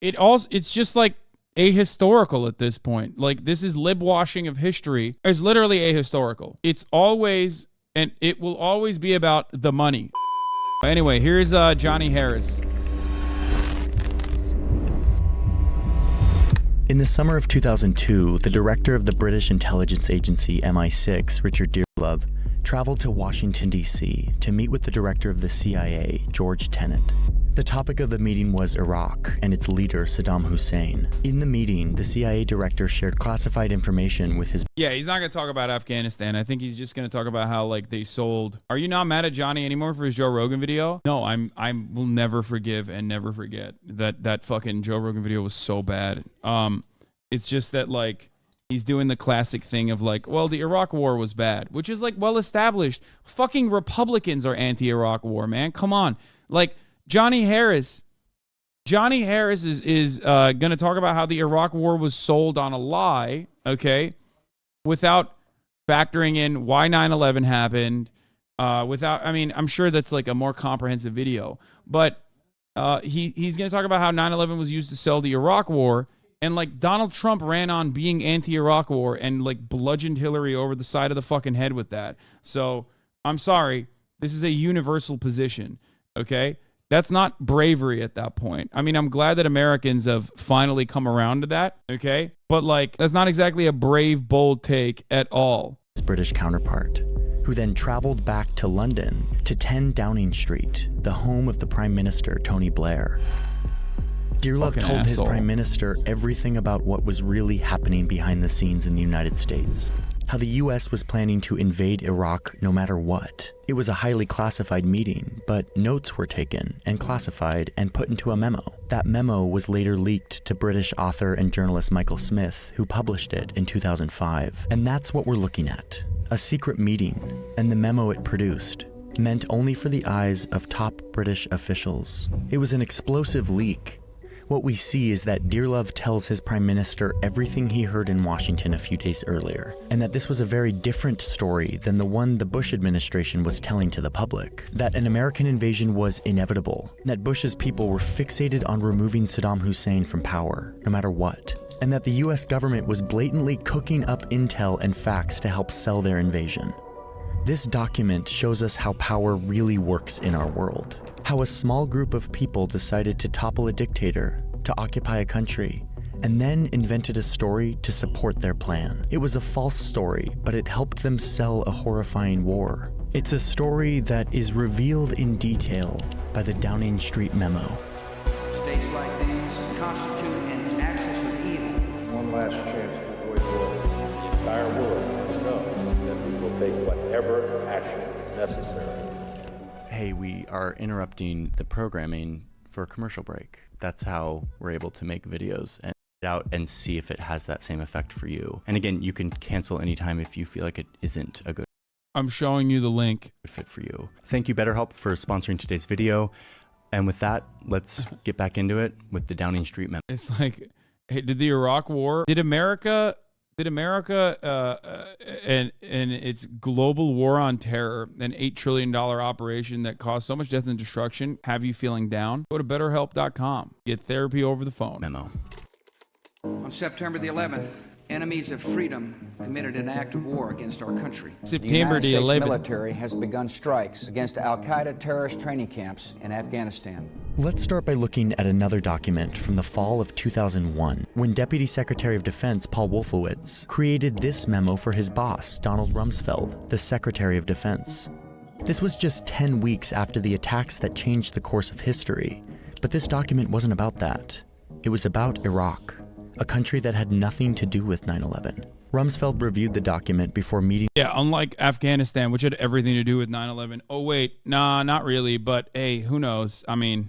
it's just like ahistorical at this point. Like, this is lib washing of history. It's literally ahistorical. It's always, and it will always be about the money. Anyway, here's Johnny Harris. In the summer of 2002, the director of the British intelligence agency MI6, Richard Dearlove, traveled to Washington, D.C. to meet with the director of the CIA, George Tenet. The topic of the meeting was Iraq and its leader, Saddam Hussein. In the meeting, the CIA director shared classified information with his... Yeah, he's not going to talk about Afghanistan. I think he's just going to talk about how, like, they sold... Are you not mad at Johnny anymore for his Joe Rogan video? No, I will never forgive and never forget that fucking Joe Rogan video was so bad. It's just that, like, he's doing the classic thing of, like, well, the Iraq war was bad, which is, like, well established. Fucking Republicans are anti-Iraq war, man. Come on. Like, Johnny Harris is going to talk about how the Iraq war was sold on a lie, okay, without factoring in why 9/11 happened, I mean, I'm sure that's like a more comprehensive video, but he's going to talk about how 9/11 was used to sell the Iraq war, and like Donald Trump ran on being anti-Iraq war and like bludgeoned Hillary over the side of the fucking head with that. So I'm sorry, this is a universal position, okay? That's not bravery at that point. I mean, I'm glad that Americans have finally come around to that, okay? But, like, that's not exactly a brave, bold take at all. His British counterpart, who then traveled back to London to 10 Downing Street, the home of the Prime Minister, Tony Blair. Dearlove told his Prime Minister everything about what was really happening behind the scenes in the United States. How the US was planning to invade Iraq no matter what. It was a highly classified meeting, but notes were taken and classified and put into a memo. That memo was later leaked to British author and journalist Michael Smith, who published it in 2005. And that's what we're looking at. A secret meeting, and the memo it produced, meant only for the eyes of top British officials. It was an explosive leak. What we see is that Dearlove tells his Prime Minister everything he heard in Washington a few days earlier, and that this was a very different story than the one the Bush administration was telling to the public. That an American invasion was inevitable, that Bush's people were fixated on removing Saddam Hussein from power, no matter what, and that the US government was blatantly cooking up intel and facts to help sell their invasion. This document shows us how power really works in our world. How a small group of people decided to topple a dictator, to occupy a country, and then invented a story to support their plan. It was a false story, but it helped them sell a horrifying war. It's a story that is revealed in detail by the Downing Street memo. States like these constitute an axis of evil. One last chance to avoid war. The entire world must know that we will take whatever action is necessary. Hey, we are interrupting the programming for a commercial break. That's how we're able to make videos and out and see if it has that same effect for you. And again, you can cancel anytime if you feel like it isn't a good I'm showing you the link. Fit for you. Thank you, BetterHelp, for sponsoring today's video. And with that, let's get back into it with the Downing Street memo. It's like, hey, did the Iraq war, did America and its global war on terror, an $8 trillion operation that caused so much death and destruction, have you feeling down? Go to BetterHelp.com. Get therapy over the phone. Memo. On September the 11th, enemies of freedom committed an act of war against our country. September the the 11th. United States military has begun strikes against Al-Qaeda terrorist training camps in Afghanistan. Let's start by looking at another document from the fall of 2001, when Deputy Secretary of Defense Paul Wolfowitz created this memo for his boss, Donald Rumsfeld, the Secretary of Defense. This was just 10 weeks after the attacks that changed the course of history, but this document wasn't about that. It was about Iraq, a country that had nothing to do with 9/11. Rumsfeld reviewed the document before meeting. Yeah, unlike Afghanistan, which had everything to do with 9/11. Oh, wait, nah, not really, but hey, who knows? I mean,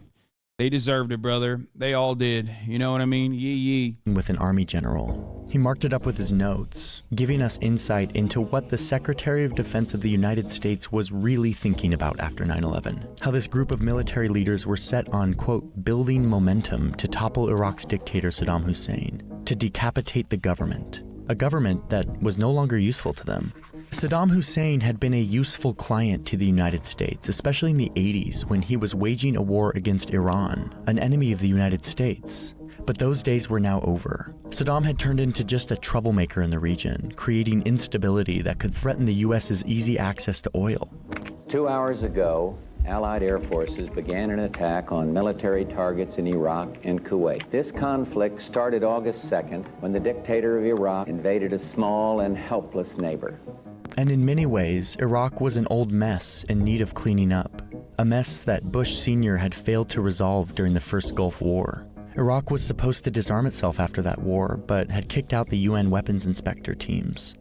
they deserved it, brother. They all did. You know what I mean? Yee. With an army general. He marked it up with his notes, giving us insight into what the Secretary of Defense of the United States was really thinking about after 9/11. How this group of military leaders were set on, quote, building momentum to topple Iraq's dictator Saddam Hussein, to decapitate the government. A government that was no longer useful to them. Saddam Hussein had been a useful client to the United States, especially in the 80s when he was waging a war against Iran, an enemy of the United States. But those days were now over. Saddam had turned into just a troublemaker in the region, creating instability that could threaten the U.S.'s easy access to oil. 2 hours ago, Allied air forces began an attack on military targets in Iraq and Kuwait. This conflict started August 2nd when the dictator of Iraq invaded a small and helpless neighbor. And in many ways, Iraq was an old mess in need of cleaning up. A mess that Bush Sr. had failed to resolve during the first Gulf War. Iraq was supposed to disarm itself after that war, but had kicked out the UN weapons inspector teams.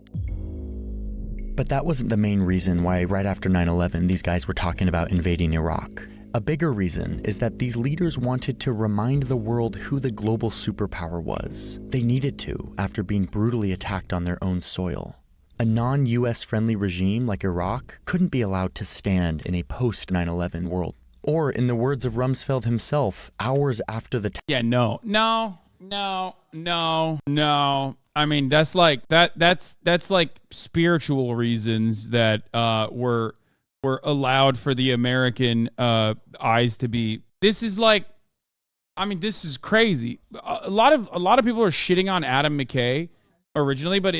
But that wasn't the main reason why right after 9/11 these guys were talking about invading Iraq. A bigger reason is that these leaders wanted to remind the world who the global superpower was. They needed to, after being brutally attacked on their own soil. A non-US friendly regime like Iraq couldn't be allowed to stand in a post-9/11 world. Or, in the words of Rumsfeld himself, hours after the No. I mean, that's like that's like spiritual reasons that were allowed for the American eyes to be. This is like, I mean, this is crazy. A lot of people are shitting on Adam McKay originally, but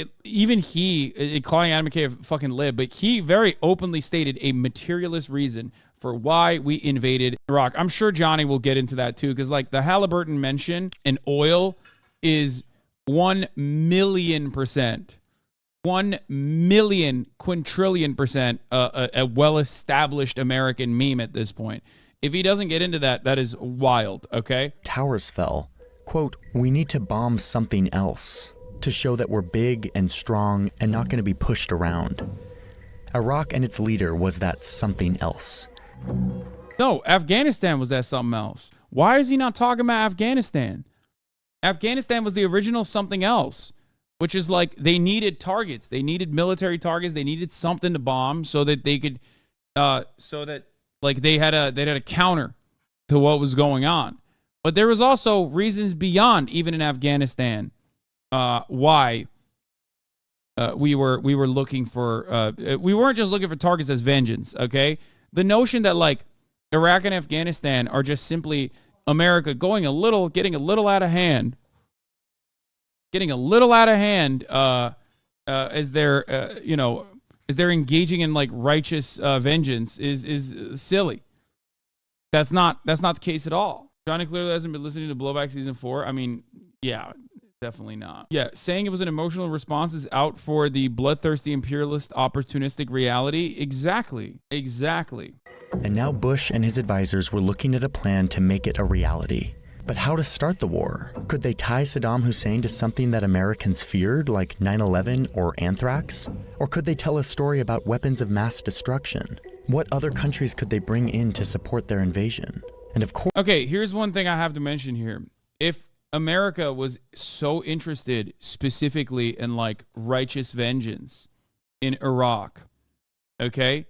calling Adam McKay a fucking lib, but he very openly stated a materialist reason for why we invaded Iraq. I'm sure Johnny will get into that too, because like the Halliburton mention and oil is 1,000,000%, 1,000,000 quintillion% a well-established American meme at this point. If he doesn't get into that, that is wild, okay? Towers fell. Quote, "We need to bomb something else to show that we're big and strong and not going to be pushed around." Iraq and its leader was that something else. No, Afghanistan was that something else. Why is he not talking about Afghanistan? Afghanistan was the original something else, which is like they needed targets. They needed military targets. They needed something to bomb so that they could, they had a counter to what was going on. But there was also reasons beyond, even in Afghanistan, why we were looking for. We weren't just looking for targets as vengeance. Okay, the notion that like Iraq and Afghanistan are just simply America getting a little out of hand, as they're engaging in like righteous vengeance is silly. That's not the case at all. Johnny clearly hasn't been listening to Blowback Season 4. I mean, yeah, definitely not. Yeah, saying it was an emotional response is out for the bloodthirsty imperialist opportunistic reality. Exactly. And now Bush and his advisors were looking at a plan to make it a reality. But how to start the war? Could they tie Saddam Hussein to something that Americans feared, like 9/11 or anthrax? Or could they tell a story about weapons of mass destruction? What other countries could they bring in to support their invasion? And of course... Okay, here's one thing I have to mention here. If America was so interested specifically in like righteous vengeance in Iraq, okay,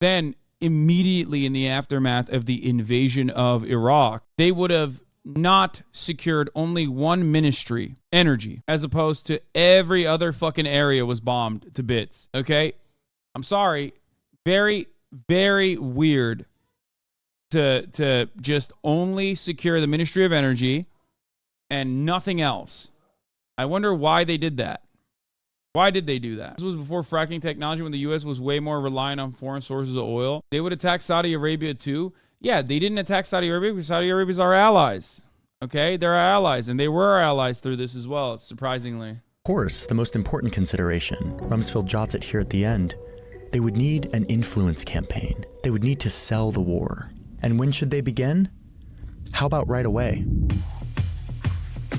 then immediately in the aftermath of the invasion of Iraq, they would have not secured only one ministry, energy, as opposed to every other fucking area was bombed to bits, okay? I'm sorry. Very, very weird to just only secure the Ministry of Energy and nothing else. I wonder why they did that. Why did they do that? This was before fracking technology, when the U.S. was way more reliant on foreign sources of oil. They would attack Saudi Arabia too. Yeah, they didn't attack Saudi Arabia because Saudi Arabia is our allies. Okay, they're our allies, and they were our allies through this as well, surprisingly. Of course, the most important consideration, Rumsfeld jots it here at the end, they would need an influence campaign. They would need to sell the war. And when should they begin? How about right away?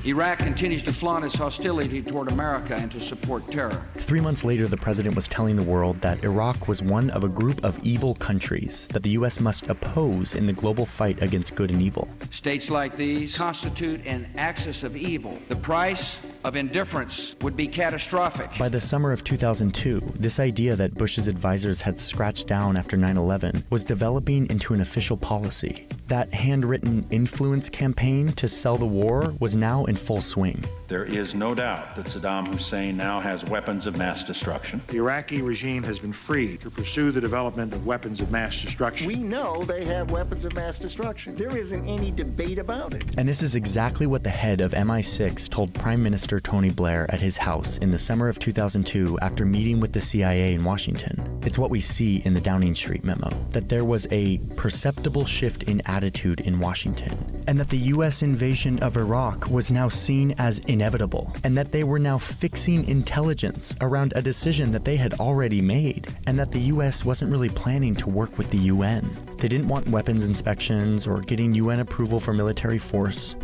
Iraq continues to flaunt its hostility toward America and to support terror. 3 months later, the president was telling the world that Iraq was one of a group of evil countries that the U.S. must oppose in the global fight against good and evil. States like these constitute an axis of evil. The price of indifference would be catastrophic. By the summer of 2002, this idea that Bush's advisors had scratched down after 9/11 was developing into an official policy. That handwritten influence campaign to sell the war was now in full swing. There is no doubt that Saddam Hussein now has weapons of mass destruction. The Iraqi regime has been free to pursue the development of weapons of mass destruction. We know they have weapons of mass destruction. There isn't any debate about it. And this is exactly what the head of MI6 told Prime Minister Tony Blair at his house in the summer of 2002 after meeting with the CIA in Washington. It's what we see in the Downing Street memo, that there was a perceptible shift in attitude in Washington, and that the US invasion of Iraq was now seen as inevitable, and that they were now fixing intelligence around a decision that they had already made, and that the US wasn't really planning to work with the UN. They didn't want weapons inspections or getting UN approval for military force.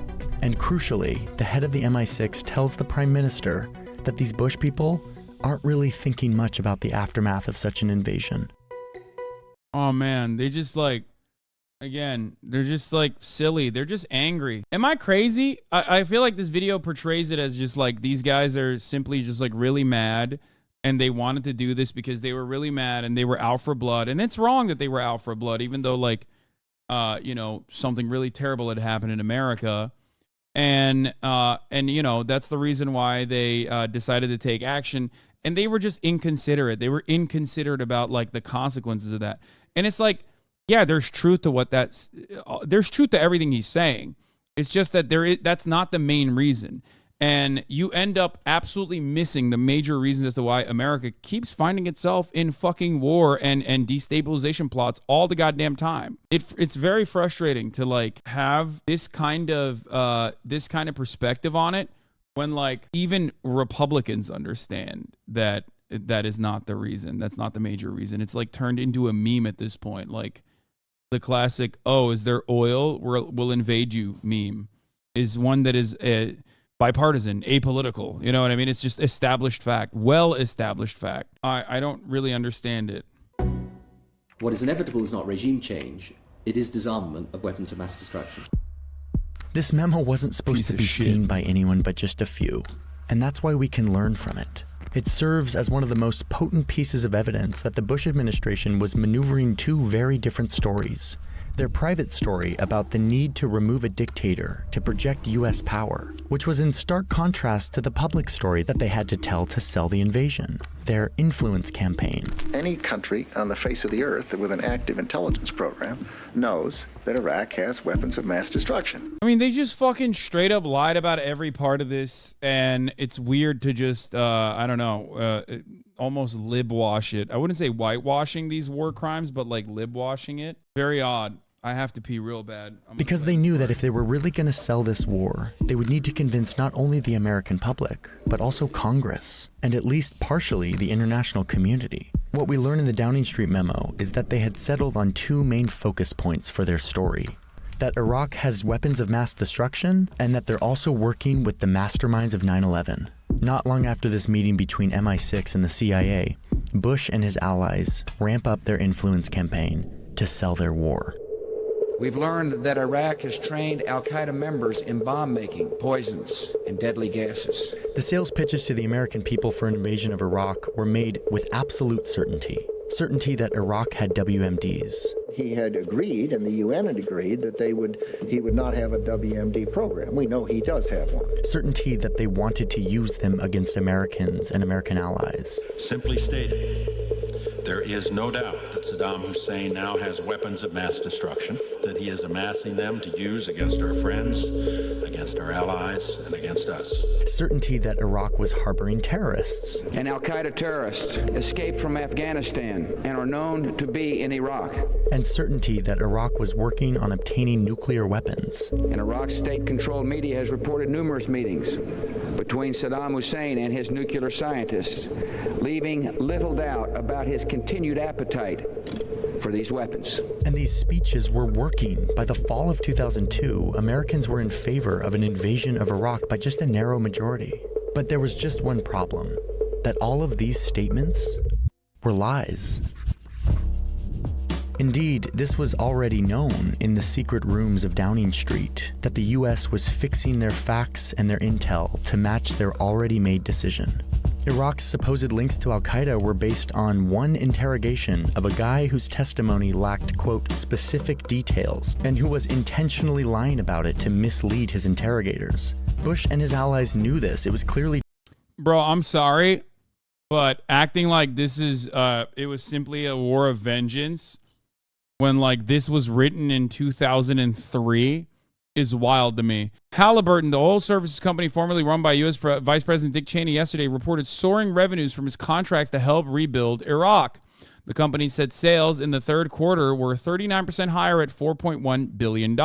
And crucially, the head of the MI6 tells the Prime Minister that these Bush people aren't really thinking much about the aftermath of such an invasion. Oh man, they just like, again, they're just like silly. They're just angry. Am I crazy? I feel like this video portrays it as just like these guys are simply just like really mad and they wanted to do this because they were really mad and they were out for blood. And it's wrong that they were out for blood, even though like, you know, something really terrible had happened in America. And you know, that's the reason why they decided to take action. And they were just inconsiderate. They were inconsiderate about like the consequences of that. And it's like, yeah, there's truth to there's truth to everything he's saying. It's just that that's not the main reason. And you end up absolutely missing the major reasons as to why America keeps finding itself in fucking war and destabilization plots all the goddamn time. It's very frustrating to like have this kind of perspective on it when like even Republicans understand that is not the reason. That's not the major reason. It's like turned into a meme at this point. Like the classic, oh, is there oil? We'll invade you meme is one that is bipartisan, apolitical. You know what I mean? It's just established fact, well-established fact. I don't really understand it. What is inevitable is not regime change. It is disarmament of weapons of mass destruction. This memo wasn't supposed to be seen by anyone but just a few, and that's why we can learn from it. It serves as one of the most potent pieces of evidence that the Bush administration was maneuvering two very different stories. Their private story about the need to remove a dictator to project US power, which was in stark contrast to the public story that they had to tell to sell the invasion. Their influence campaign. Any country on the face of the earth with an active intelligence program knows that Iraq has weapons of mass destruction. I mean, they just fucking straight up lied about every part of this, and it's weird to just, I don't know, almost lib-wash it. I wouldn't say whitewashing these war crimes, but like lib-washing it. Very odd. I have to pee real bad. Because they knew that if they were really going to sell this war, they would need to convince not only the American public, but also Congress, and at least partially the international community. What we learn in the Downing Street memo is that they had settled on two main focus points for their story. That Iraq has weapons of mass destruction, and that they're also working with the masterminds of 9/11. Not long after this meeting between MI6 and the CIA, Bush and his allies ramp up their influence campaign to sell their war. We've learned that Iraq has trained al-Qaeda members in bomb-making, poisons, and deadly gases. The sales pitches to the American people for an invasion of Iraq were made with absolute certainty. Certainty that Iraq had WMDs. He had agreed, and the UN had agreed, that he would not have a WMD program. We know he does have one. Certainty that they wanted to use them against Americans and American allies. Simply stated, there is no doubt that Saddam Hussein now has weapons of mass destruction, that he is amassing them to use against our friends, against our allies, and against us. Certainty that Iraq was harboring terrorists. And al-Qaeda terrorists escaped from Afghanistan and are known to be in Iraq. And certainty that Iraq was working on obtaining nuclear weapons. And Iraq's state-controlled media has reported numerous meetings between Saddam Hussein and his nuclear scientists, leaving little doubt about his continued appetite for these weapons. And these speeches were working. By the fall of 2002, Americans were in favor of an invasion of Iraq by just a narrow majority. But there was just one problem, that all of these statements were lies. Indeed, this was already known in the secret rooms of Downing Street, that the US was fixing their facts and their intel to match their already made decision. Iraq's supposed links to al-Qaeda were based on one interrogation of a guy whose testimony lacked, quote, specific details, and who was intentionally lying about it to mislead his interrogators. Bush and his allies knew this. It was clearly... Bro, I'm sorry, but acting like this is, it was simply a war of vengeance when, like, this was written in 2003 is wild to me. Halliburton, the oil services company formerly run by U.S. Vice President Dick Cheney yesterday, reported soaring revenues from its contracts to help rebuild Iraq. The company said sales in the third quarter were 39% higher at $4.1 billion.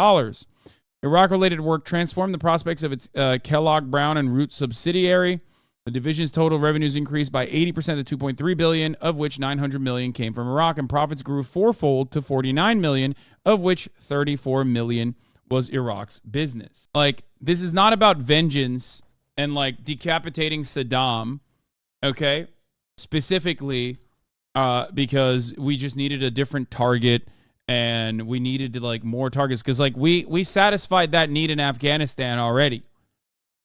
Iraq-related work transformed the prospects of its Kellogg Brown and Root subsidiary. The division's total revenues increased by 80% to $2.3 billion, of which $900 million came from Iraq, and profits grew fourfold to $49 million, of which $34 million was Iraq's business. Like, this is not about vengeance and, like, decapitating Saddam, okay? Specifically, because we just needed a different target and we needed to, like, more targets. Because, like, we satisfied that need in Afghanistan already,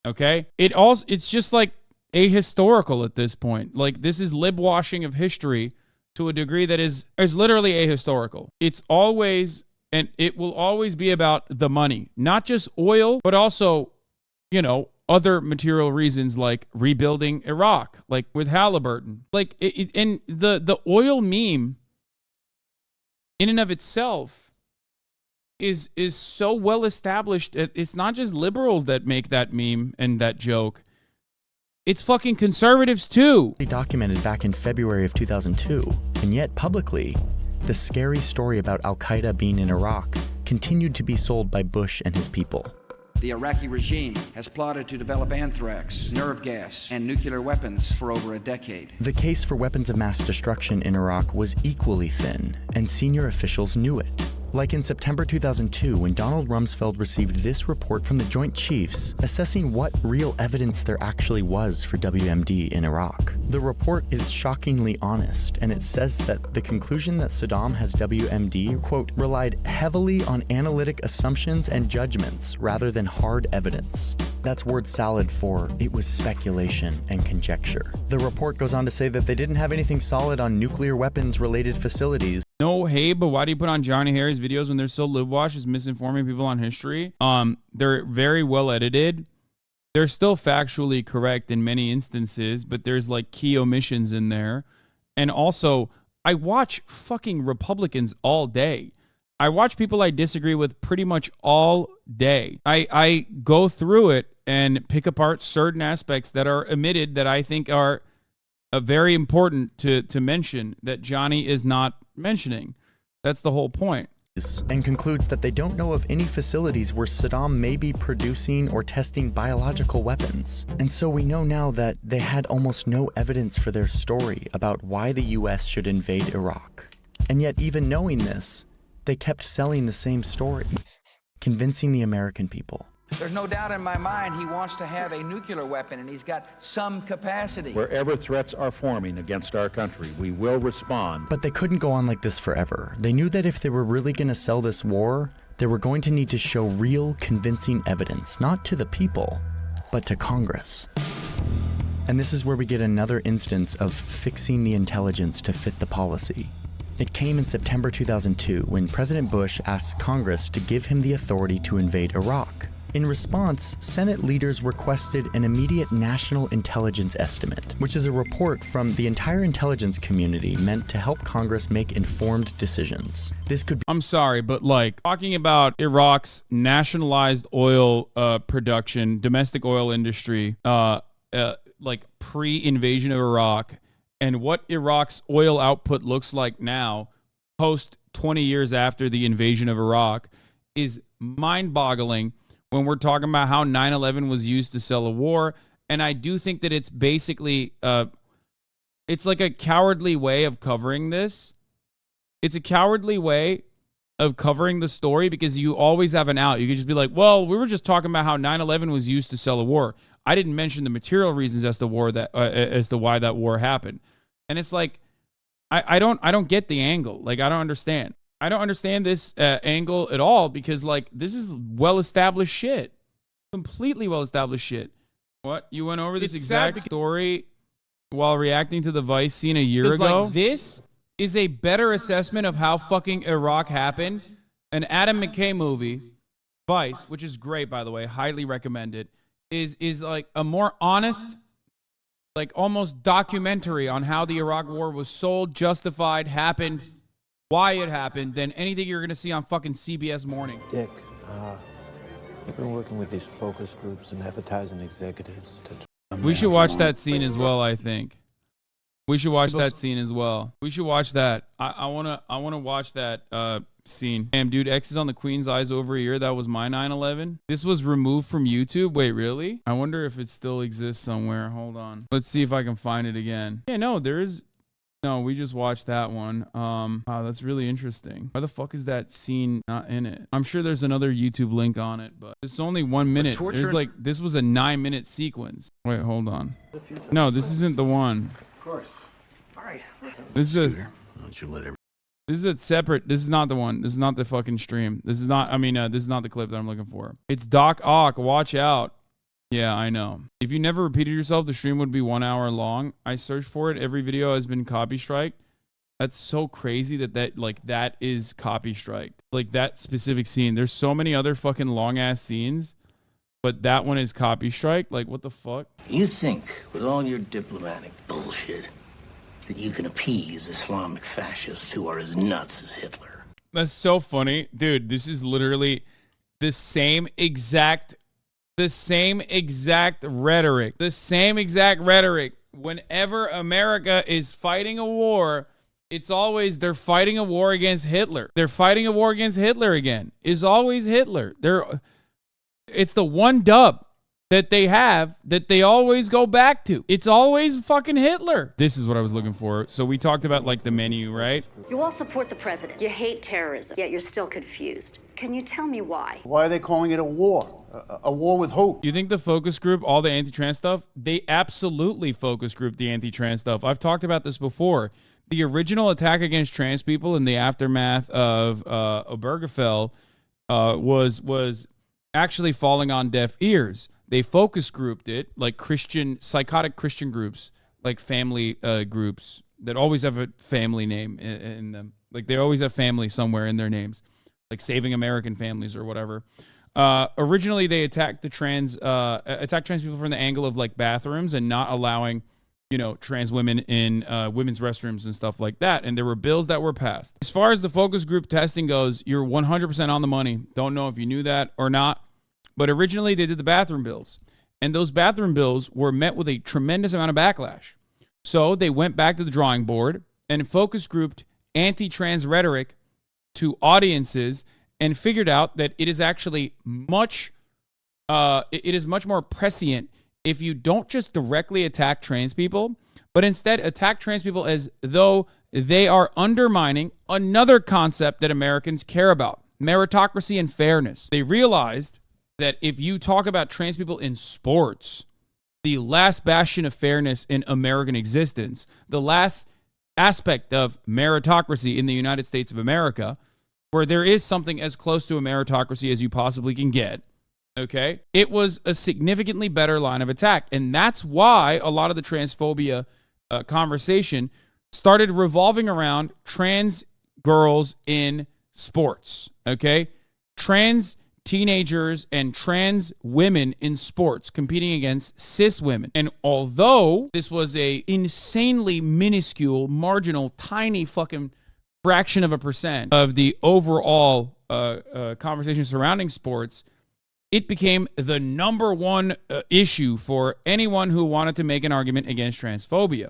okay? It's just, like, ahistorical at this point. Like, this is lib-washing of history to a degree that is literally ahistorical. It's always... And it will always be about the money, not just oil, but also, you know, other material reasons like rebuilding Iraq, like with Halliburton. Like, and the oil meme in and of itself is so well established. It's not just liberals that make that meme and that joke. It's fucking conservatives too. Documented back in February of 2002, and yet publicly, the scary story about al-Qaeda being in Iraq continued to be sold by Bush and his people. The Iraqi regime has plotted to develop anthrax, nerve gas, and nuclear weapons for over a decade. The case for weapons of mass destruction in Iraq was equally thin, and senior officials knew it. Like in September 2002, when Donald Rumsfeld received this report from the Joint Chiefs assessing what real evidence there actually was for WMD in Iraq. The report is shockingly honest, and it says that the conclusion that Saddam has WMD, quote, relied heavily on analytic assumptions and judgments rather than hard evidence. That's word salad for it was speculation and conjecture. The report goes on to say that they didn't have anything solid on nuclear weapons related facilities. No, hey, but why do you put on Johnny Harry's videos when they're so lib-wash, is misinforming people on history? They're very well edited. They're still factually correct in many instances, but there's like key omissions in there. And also, I watch fucking Republicans all day. I watch people I disagree with pretty much all day. I go through it and pick apart certain aspects that are omitted that I think are very important to mention that Johnny is not mentioning. That's the whole point. And concludes that they don't know of any facilities where Saddam may be producing or testing biological weapons. And so we know now that they had almost no evidence for their story about why the US should invade Iraq. And yet, even knowing this, they kept selling the same story, convincing the American people. There's no doubt in my mind he wants to have a nuclear weapon, and he's got some capacity. Wherever threats are forming against our country, we will respond. But they couldn't go on like this forever. They knew that if they were really going to sell this war, they were going to need to show real, convincing evidence, not to the people, but to Congress. And this is where we get another instance of fixing the intelligence to fit the policy. It came in September 2002 when President Bush asked Congress to give him the authority to invade Iraq. In response, Senate leaders requested an immediate national intelligence estimate, which is a report from the entire intelligence community meant to help Congress make informed decisions. This could be— I'm sorry, but like talking about Iraq's nationalized oil production, domestic oil industry, like pre-invasion of Iraq, and what Iraq's oil output looks like now, post 20 years after the invasion of Iraq, is mind-boggling. When we're talking about how 9/11 was used to sell a war. And I do think that it's basically, it's like a cowardly way of covering this. It's a cowardly way of covering the story because you always have an out. You could just be like, well, we were just talking about how 9/11 was used to sell a war. I didn't mention the material reasons as to why that war happened. And it's like, I don't get the angle. Like, I don't understand. I don't understand this angle at all because, like, this is well-established shit. Completely well-established shit. What? You went over this exact story while reacting to the Vice scene a year ago. Like, this is a better assessment of how fucking Iraq happened. An Adam McKay movie, Vice, which is great, by the way, highly recommend it, is like a more honest, like almost documentary on how the Iraq War was sold, justified, happened, why it happened, than anything you're going to see on fucking CBS Morning. Dick, I've been working with these focus groups and advertising executives to... We should watch that scene as well, I think. We should watch that scene as well. We should watch that. I wanna watch that scene. Damn, dude, X is on the Queen's eyes over a year. That was my 9/11. This was removed from YouTube. Wait, really? I wonder if it still exists somewhere. Hold on. Let's see if I can find it again. Yeah, no, there is. No, we just watched that one. Wow, that's really interesting. Why the fuck is that scene not in it? I'm sure there's another YouTube link on it, but it's only 1 minute. There's like, this was a 9-minute sequence. Wait, hold on. No, this isn't the one. Of course. All right. This is a separate. This is not the one. This is not the fucking stream. This is not. I mean, this is not the clip that I'm looking for. It's Doc Ock. Watch out. Yeah, I know. If you never repeated yourself, the stream would be 1 hour long. I searched for it. Every video has been copy striked. That's so crazy that is copy striked. Like that specific scene. There's so many other fucking long ass scenes, but that one is copy striked. Like, what the fuck? You think with all your diplomatic bullshit that you can appease Islamic fascists who are as nuts as Hitler? That's so funny. Dude, this is literally the same exact rhetoric. The same exact rhetoric. Whenever America is fighting a war, it's always they're fighting a war against Hitler. They're fighting a war against Hitler again. Is always Hitler. It's the one dub that they have that they always go back to. It's always fucking Hitler. This is what I was looking for. So we talked about like the menu, right? You all support the president. You hate terrorism, yet you're still confused. Can you tell me why? Why are they calling it a war? A war with who? You think the focus group, all the anti-trans stuff, they absolutely focus group the anti-trans stuff. I've talked about this before. The original attack against trans people in the aftermath of Obergefell was actually falling on deaf ears. They focus grouped it like psychotic Christian groups, like family groups that always have a family name in them. Like they always have family somewhere in their names, like Saving American Families or whatever. Originally, they attacked trans people from the angle of like bathrooms and not allowing, trans women in women's restrooms and stuff like that. And there were bills that were passed. As far as the focus group testing goes, you're 100% on the money. Don't know if you knew that or not. But originally, they did the bathroom bills. And those bathroom bills were met with a tremendous amount of backlash. So they went back to the drawing board and focus grouped anti-trans rhetoric to audiences and figured out that it is actually much more prescient if you don't just directly attack trans people, but instead attack trans people as though they are undermining another concept that Americans care about, meritocracy and fairness. They realized that if you talk about trans people in sports, the last bastion of fairness in American existence, the last aspect of meritocracy in the United States of America, where there is something as close to a meritocracy as you possibly can get, okay? It was a significantly better line of attack. And that's why a lot of the transphobia conversation started revolving around trans girls in sports, okay? Trans teenagers and trans women in sports competing against cis women. And although this was a insanely minuscule, marginal, tiny fucking fraction of a percent of the overall conversation surrounding sports, it became the number one issue for anyone who wanted to make an argument against transphobia.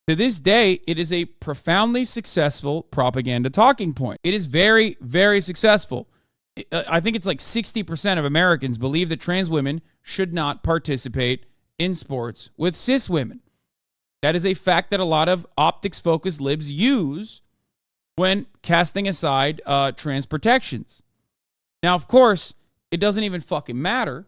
To this day, it is a profoundly successful propaganda talking point. It is very, very successful. I think it's like 60% of Americans believe that trans women should not participate in sports with cis women. That is a fact that a lot of optics-focused libs use when casting aside trans protections. Now, of course, it doesn't even fucking matter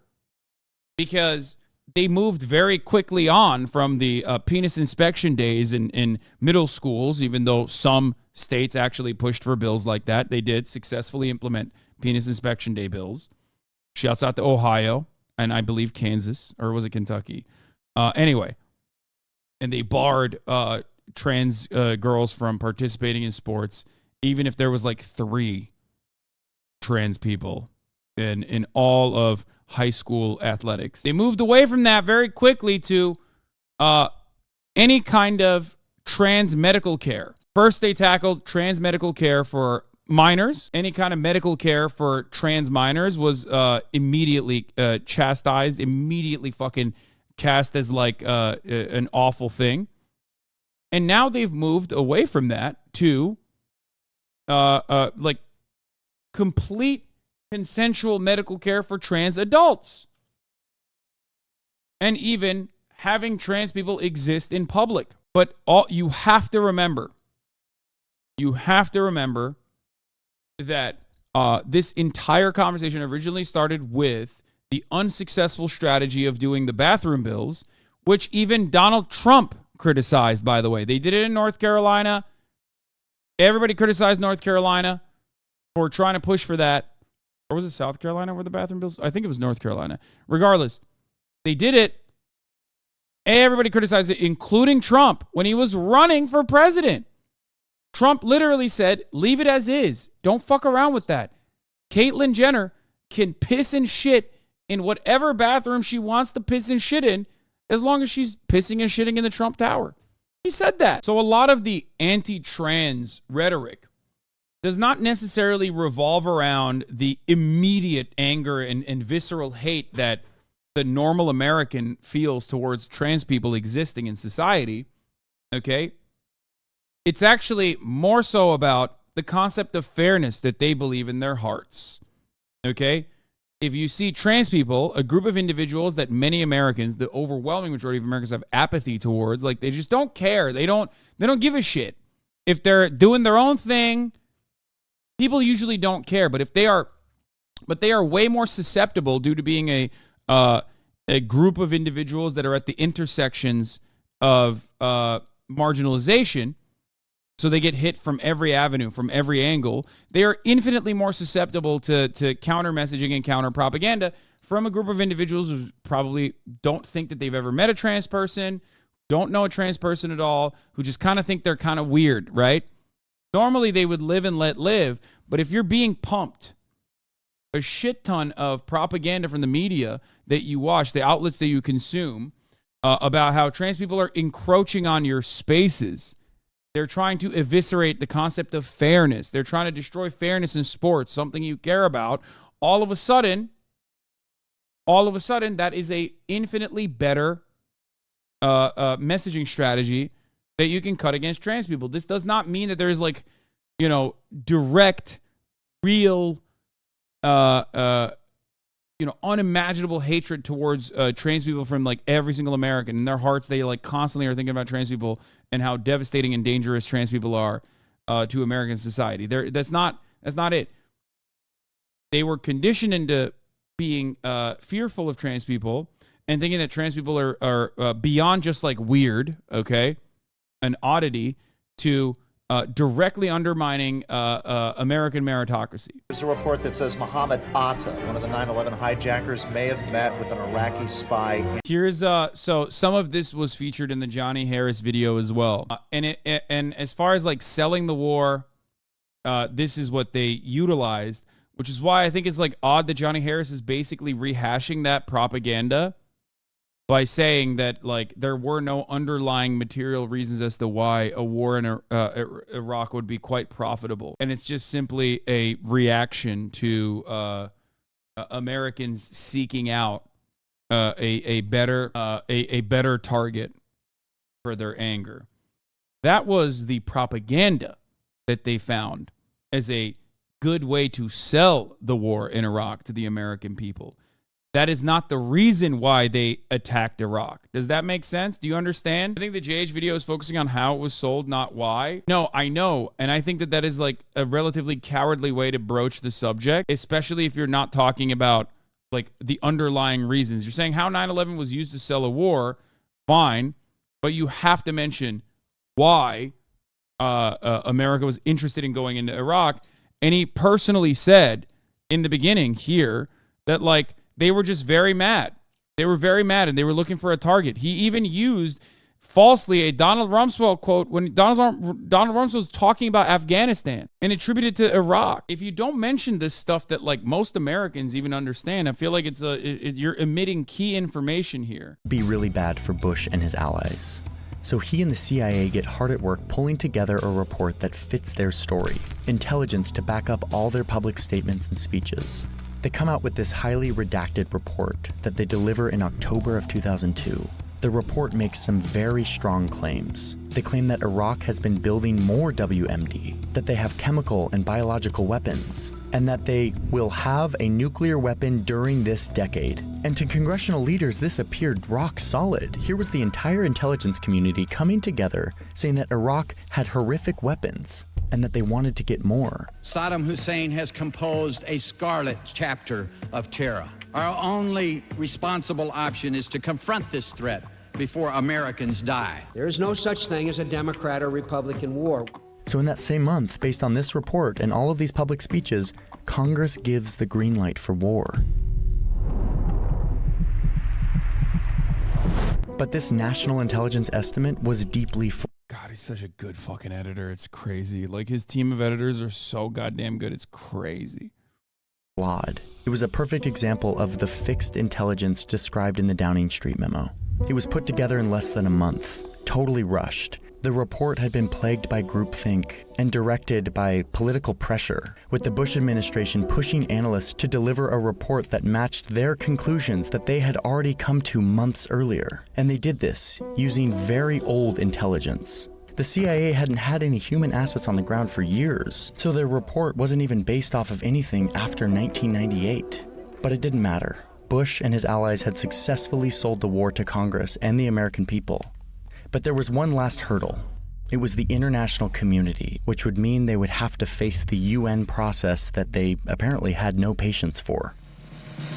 because they moved very quickly on from the penis inspection days in middle schools, even though some states actually pushed for bills like that. They did successfully implement penis inspection day bills. Shouts out to Ohio and I believe Kansas, or was it Kentucky? Anyway, and they barred trans girls from participating in sports, even if there was like 3 trans people in all of high school athletics. They moved away from that very quickly to any kind of trans medical care. First, they tackled trans medical care for minors. Any kind of medical care for trans minors was immediately chastised, immediately fucking cast as like an awful thing. And now they've moved away from that to like complete consensual medical care for trans adults. And even having trans people exist in public. But you have to remember that this entire conversation originally started with the unsuccessful strategy of doing the bathroom bills, which even Donald Trump criticized, by the way. They did it in North Carolina. Everybody criticized North Carolina for trying to push for that. Or was it South Carolina where the bathroom bills? I think it was North Carolina. Regardless, they did it. Everybody criticized it, including Trump, when he was running for president. Trump literally said, leave it as is. Don't fuck around with that. Caitlyn Jenner can piss and shit in whatever bathroom she wants to piss and shit in, as long as she's pissing and shitting in the Trump Tower. He said that. So a lot of the anti-trans rhetoric does not necessarily revolve around the immediate anger and visceral hate that the normal American feels towards trans people existing in society, okay? It's actually more so about the concept of fairness that they believe in their hearts, okay? If you see trans people, a group of individuals that many Americans, the overwhelming majority of Americans, have apathy towards, like they just don't care. They don't give a shit. If they're doing their own thing, people usually don't care. But they are way more susceptible due to being a group of individuals that are at the intersections of marginalization. So they get hit from every avenue, from every angle. They are infinitely more susceptible to counter messaging and counter propaganda from a group of individuals who probably don't think that they've ever met a trans person, don't know a trans person at all, who just kind of think they're kind of weird, right? Normally they would live and let live, but if you're being pumped a shit ton of propaganda from the media that you watch, the outlets that you consume, about how trans people are encroaching on your spaces. They're trying to eviscerate the concept of fairness. They're trying to destroy fairness in sports, something you care about. All of a sudden, that is a infinitely better messaging strategy that you can cut against trans people. This does not mean that there is like, direct, real, unimaginable hatred towards trans people from like every single American. In their hearts, they like constantly are thinking about trans people and how devastating and dangerous trans people are to American society. That's not it. They were conditioned into being fearful of trans people and thinking that trans people are beyond just like weird, okay, an oddity, to directly undermining American meritocracy. There's a report that says Mohammed Atta, one of the 9/11 hijackers, may have met with an Iraqi spy. Here's so some of this was featured in the Johnny Harris video as well, and as far as like selling the war, this is what they utilized, which is why I think it's like odd that Johnny Harris is basically rehashing that propaganda by saying that like there were no underlying material reasons as to why a war in Iraq would be quite profitable, and it's just simply a reaction to Americans seeking out a better target for their anger. That was the propaganda that they found as a good way to sell the war in Iraq to the American people. That is not the reason why they attacked Iraq. Does that make sense? Do you understand? I think the JH video is focusing on how it was sold, not why. No, I know. And I think that is like a relatively cowardly way to broach the subject, especially if you're not talking about like the underlying reasons. You're saying how 9/11 was used to sell a war, fine, but you have to mention why America was interested in going into Iraq. And he personally said in the beginning here that like, they were just very mad. They were very mad and they were looking for a target. He even used falsely a Donald Rumsfeld quote when Donald Rumsfeld was talking about Afghanistan and attributed to Iraq. If you don't mention this stuff that like most Americans even understand, I feel like you're omitting key information here. Be really bad for Bush and his allies. So he and the CIA get hard at work pulling together a report that fits their story, intelligence to back up all their public statements and speeches. They come out with this highly redacted report that they deliver in October of 2002. The report makes some very strong claims. They claim that Iraq has been building more WMD, that they have chemical and biological weapons, and that they will have a nuclear weapon during this decade. And to congressional leaders, this appeared rock solid. Here was the entire intelligence community coming together saying that Iraq had horrific weapons and that they wanted to get more. Saddam Hussein has composed a scarlet chapter of terror. Our only responsible option is to confront this threat before Americans die. There is no such thing as a Democrat or Republican war. So in that same month, based on this report and all of these public speeches, Congress gives the green light for war. But this national intelligence estimate was deeply God, he's such a good fucking editor. It's crazy. Like, his team of editors are so goddamn good. It's crazy. Flawed. It was a perfect example of the fixed intelligence described in the Downing Street memo. It was put together in less than a month, totally rushed. The report had been plagued by groupthink and directed by political pressure, with the Bush administration pushing analysts to deliver a report that matched their conclusions that they had already come to months earlier. And they did this using very old intelligence. The CIA hadn't had any human assets on the ground for years, so their report wasn't even based off of anything after 1998. But it didn't matter. Bush and his allies had successfully sold the war to Congress and the American people. But there was one last hurdle. It was the international community, which would mean they would have to face the UN process that they apparently had no patience for.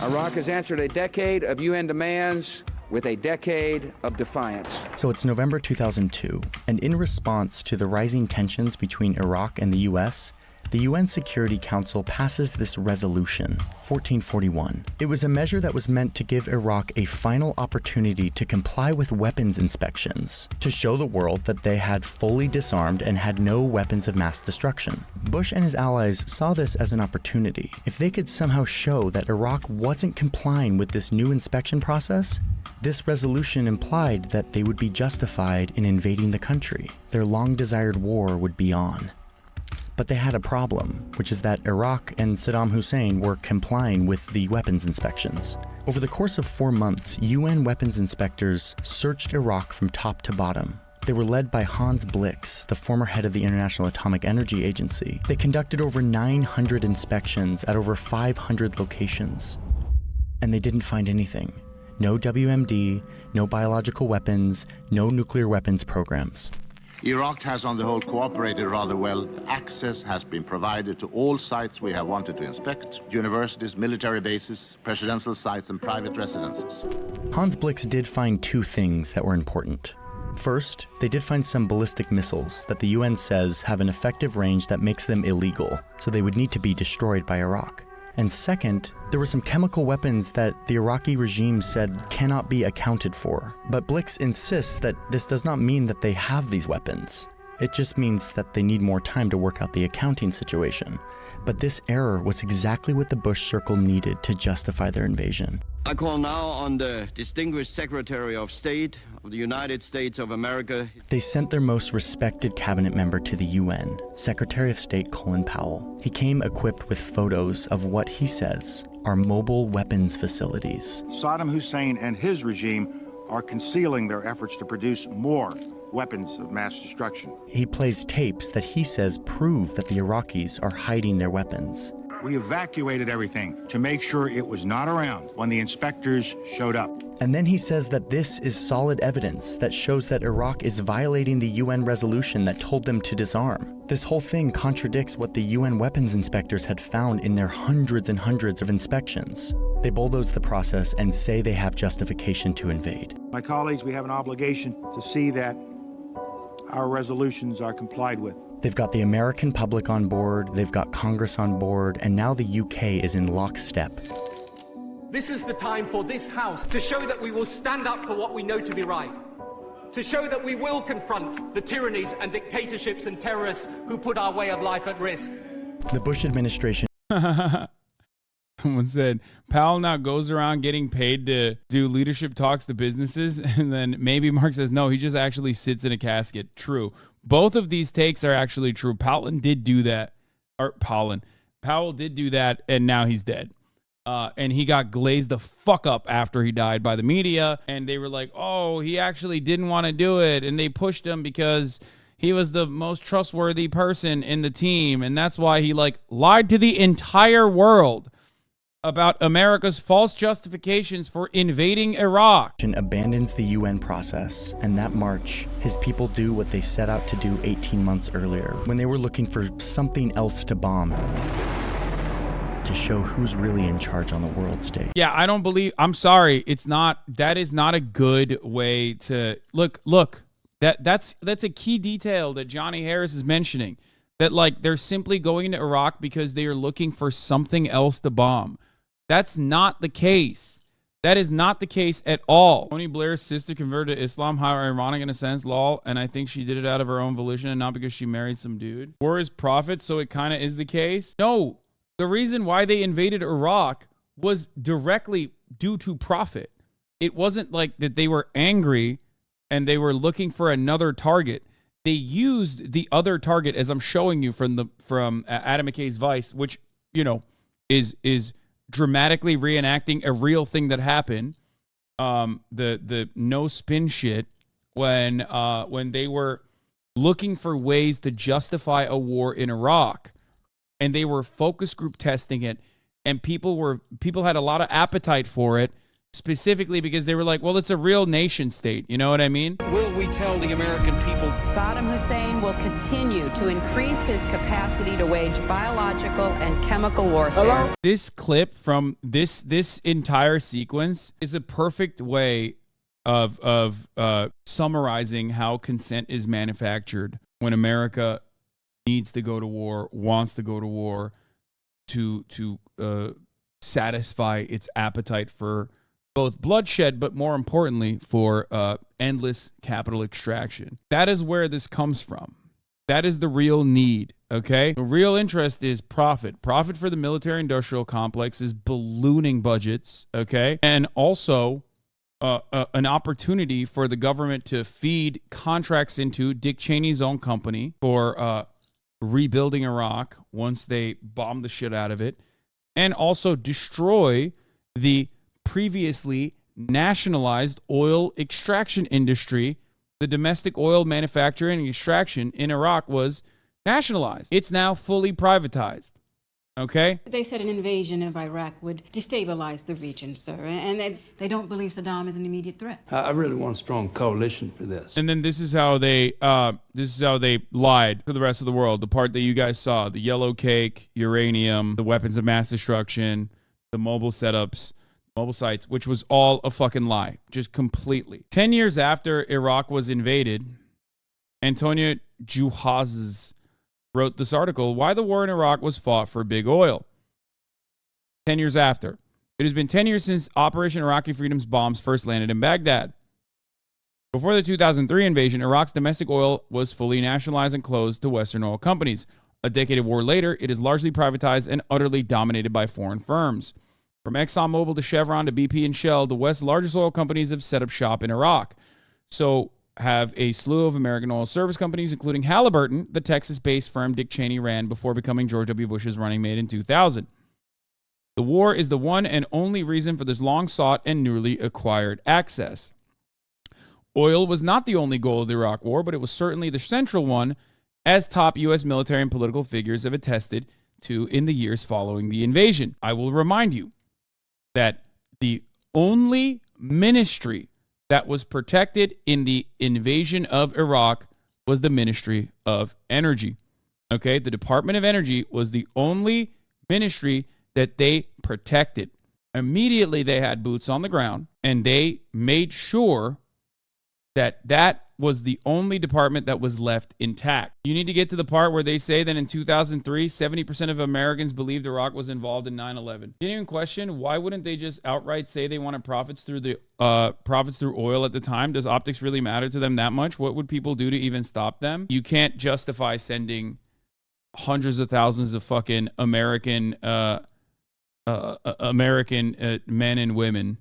Iraq has answered a decade of UN demands with a decade of defiance. So it's November 2002, and in response to the rising tensions between Iraq and the US, the UN Security Council passes this resolution, 1441. It was a measure that was meant to give Iraq a final opportunity to comply with weapons inspections, to show the world that they had fully disarmed and had no weapons of mass destruction. Bush and his allies saw this as an opportunity. If they could somehow show that Iraq wasn't complying with this new inspection process, this resolution implied that they would be justified in invading the country. Their long-desired war would be on. But they had a problem, which is that Iraq and Saddam Hussein were complying with the weapons inspections. Over the course of 4 months, UN weapons inspectors searched Iraq from top to bottom. They were led by Hans Blix, the former head of the International Atomic Energy Agency. They conducted over 900 inspections at over 500 locations. And they didn't find anything. No WMD, no biological weapons, no nuclear weapons programs. Iraq has on the whole cooperated rather well. Access has been provided to all sites we have wanted to inspect: universities, military bases, presidential sites, and private residences. Hans Blix did find 2 things that were important. First, they did find some ballistic missiles that the UN says have an effective range that makes them illegal, so they would need to be destroyed by Iraq. And second, there were some chemical weapons that the Iraqi regime said cannot be accounted for. But Blix insists that this does not mean that they have these weapons. It just means that they need more time to work out the accounting situation. But this error was exactly what the Bush circle needed to justify their invasion. I call now on the distinguished Secretary of State of the United States of America. They sent their most respected cabinet member to the UN, Secretary of State Colin Powell. He came equipped with photos of what he says are mobile weapons facilities. Saddam Hussein and his regime are concealing their efforts to produce more weapons of mass destruction. He plays tapes that he says prove that the Iraqis are hiding their weapons. We evacuated everything to make sure it was not around when the inspectors showed up. And then he says that this is solid evidence that shows that Iraq is violating the UN resolution that told them to disarm. This whole thing contradicts what the UN weapons inspectors had found in their hundreds and hundreds of inspections. They bulldoze the process and say they have justification to invade. My colleagues, we have an obligation to see that our resolutions are complied with. They've got the American public on board, they've got Congress on board, and now the UK is in lockstep. This is the time for this House to show that we will stand up for what we know to be right. to show that we will confront the tyrannies and dictatorships and terrorists who put our way of life at risk. The Bush administration. Someone said, Powell now goes around getting paid to do leadership talks to businesses. And then maybe Mark says, no, he just actually sits in a casket. True. Both of these takes are actually true. Powell did do that. Powell did do that, and now he's dead. And he got glazed the fuck up after he died by the media. And they were like, oh, he actually didn't want to do it. And they pushed him because he was the most trustworthy person in the team. And that's why he lied to the entire world about America's false justifications for invading Iraq. Abandons the UN process, and that March, his people do what they set out to do 18 months earlier, when they were looking for something else to bomb, to show who's really in charge on the world stage. Yeah, I'm sorry, that is not a good way to, look, that's a key detail that Johnny Harris is mentioning, that they're simply going to Iraq because they are looking for something else to bomb. That's not the case. That is not the case at all. Tony Blair's sister converted to Islam, how ironic in a sense, lol, and I think she did it out of her own volition and not because she married some dude. War is profit, so it kind of is the case. No, the reason why they invaded Iraq was directly due to profit. It wasn't like that they were angry and they were looking for another target. They used the other target, as I'm showing you from Adam McKay's Vice, which, is dramatically reenacting a real thing that happened. The no spin shit when they were looking for ways to justify a war in Iraq, and they were focus group testing it, and people had a lot of appetite for it, specifically because they were like, well, it's a real nation state. You know what I mean? Will we tell the American people? Saddam Hussein will continue to increase his capacity to wage biological and chemical warfare. Hello? This clip from this entire sequence is a perfect way of summarizing how consent is manufactured when America needs to go to war, wants to go to war to satisfy its appetite for both bloodshed, but more importantly, for endless capital extraction. That is where this comes from. That is the real need, okay? The real interest is profit. Profit for the military-industrial complex is ballooning budgets, okay? And also an opportunity for the government to feed contracts into Dick Cheney's own company for rebuilding Iraq once they bomb the shit out of it, and also destroy the previously nationalized oil extraction industry. The domestic oil manufacturing and extraction in Iraq was nationalized. It's now fully privatized. Okay? They said an invasion of Iraq would destabilize the region, sir, and they don't believe Saddam is an immediate threat. I really want a strong coalition for this. And then this is how they lied to the rest of the world. The part that you guys saw, the yellow cake, uranium, the weapons of mass destruction, the mobile setups, mobile sites, which was all a fucking lie, just completely. 10 years after Iraq was invaded, Antonio Juhazes wrote this article, Why the War in Iraq Was Fought for Big Oil. 10 years after. It has been 10 years since Operation Iraqi Freedom's bombs first landed in Baghdad. Before the 2003 invasion, Iraq's domestic oil was fully nationalized and closed to Western oil companies. A decade of war later, it is largely privatized and utterly dominated by foreign firms. From ExxonMobil to Chevron to BP and Shell, the West's largest oil companies have set up shop in Iraq. So have a slew of American oil service companies, including Halliburton, the Texas-based firm Dick Cheney ran before becoming George W. Bush's running mate in 2000. The war is the one and only reason for this long-sought and newly acquired access. Oil was not the only goal of the Iraq War, but it was certainly the central one, as top U.S. military and political figures have attested to in the years following the invasion. I will remind you that the only ministry that was protected in the invasion of Iraq was the Ministry of Energy. Okay, the Department of Energy was the only ministry that they protected. Immediately they had boots on the ground, and they made sure that that was the only department that was left intact. You need to get to the part where they say that in 2003, 70% of Americans believed Iraq was involved in 9/11. Genuine question, why wouldn't they just outright say they wanted profits through oil at the time? Does optics really matter to them that much? What would people do to even stop them? You can't justify sending hundreds of thousands of fucking American men and women.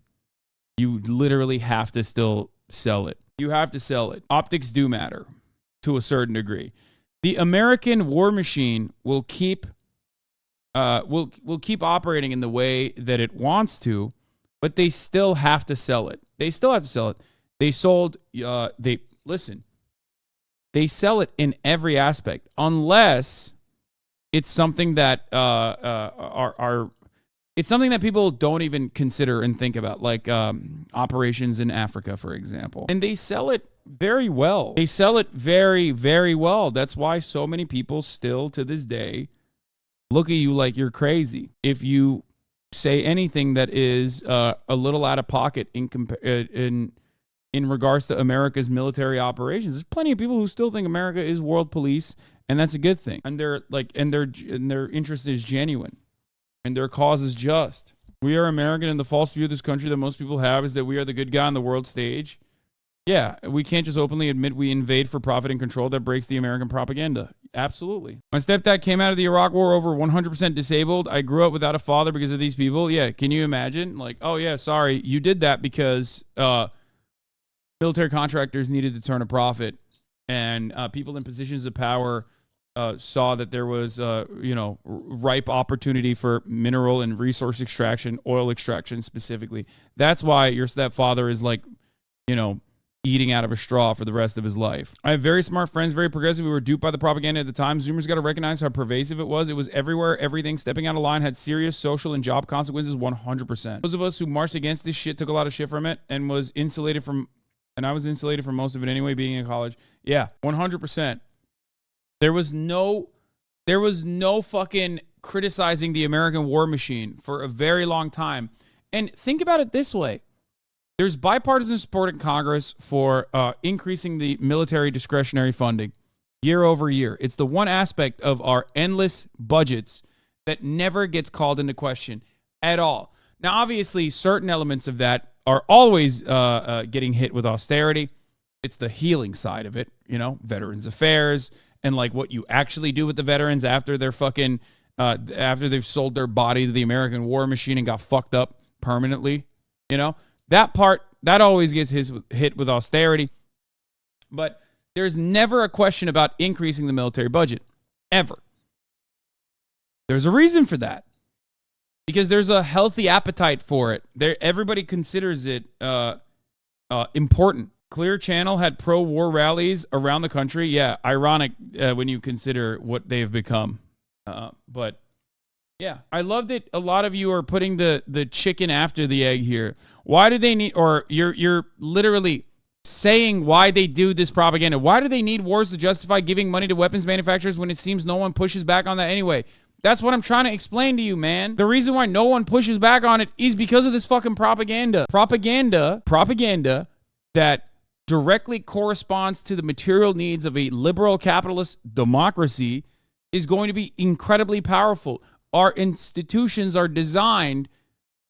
You literally have to still sell it. You have to sell it. Optics do matter to a certain degree. The American war machine will keep operating in the way that it wants to, but they still have to sell it. They still have to sell it. They sell it in every aspect, unless it's something that it's something that people don't even consider and think about, like operations in Africa, for example. And they sell it very well. They sell it very, very well. That's why so many people still to this day look at you like you're crazy if you say anything that is a little out of pocket in regards to America's military operations. There's plenty of people who still think America is world police, and that's a good thing. And their interest is genuine. And their cause is just. We are American, and the false view of this country that most people have is that we are the good guy on the world stage. Yeah, we can't just openly admit we invade for profit and control. That breaks the American propaganda. Absolutely. My stepdad came out of the Iraq War over 100% disabled. I grew up without a father because of these people. Yeah, can you imagine? Like, oh yeah, sorry, you did that because military contractors needed to turn a profit, and people in positions of power saw that there was, ripe opportunity for mineral and resource extraction, oil extraction specifically. That's why your stepfather is like, eating out of a straw for the rest of his life. I have very smart friends, very progressive, who were duped by the propaganda at the time. Zoomers got to recognize how pervasive it was. It was everywhere. Everything stepping out of line had serious social and job consequences, 100%. Those of us who marched against this shit took a lot of shit from it and was insulated from, and I was insulated from most of it anyway, being in college. Yeah, 100%. There was no fucking criticizing the American war machine for a very long time. And think about it this way. There's bipartisan support in Congress for increasing the military discretionary funding year over year. It's the one aspect of our endless budgets that never gets called into question at all. Now, obviously, certain elements of that are always getting hit with austerity. It's the healing side of it, Veterans Affairs, and like what you actually do with the veterans after they're fucking, after they've sold their body to the American war machine and got fucked up permanently, that part, that always gets hit with austerity. But there's never a question about increasing the military budget, ever. There's a reason for that. Because there's a healthy appetite for it. Everybody considers it important. Clear Channel had pro-war rallies around the country. Yeah, ironic when you consider what they've become. But yeah, I love that a lot of you are putting the chicken after the egg here. Why do they need, or you're literally saying why they do this propaganda. Why do they need wars to justify giving money to weapons manufacturers when it seems no one pushes back on that anyway? That's what I'm trying to explain to you, man. The reason why no one pushes back on it is because of this fucking propaganda. Propaganda that directly corresponds to the material needs of a liberal capitalist democracy is going to be incredibly powerful. Our institutions are designed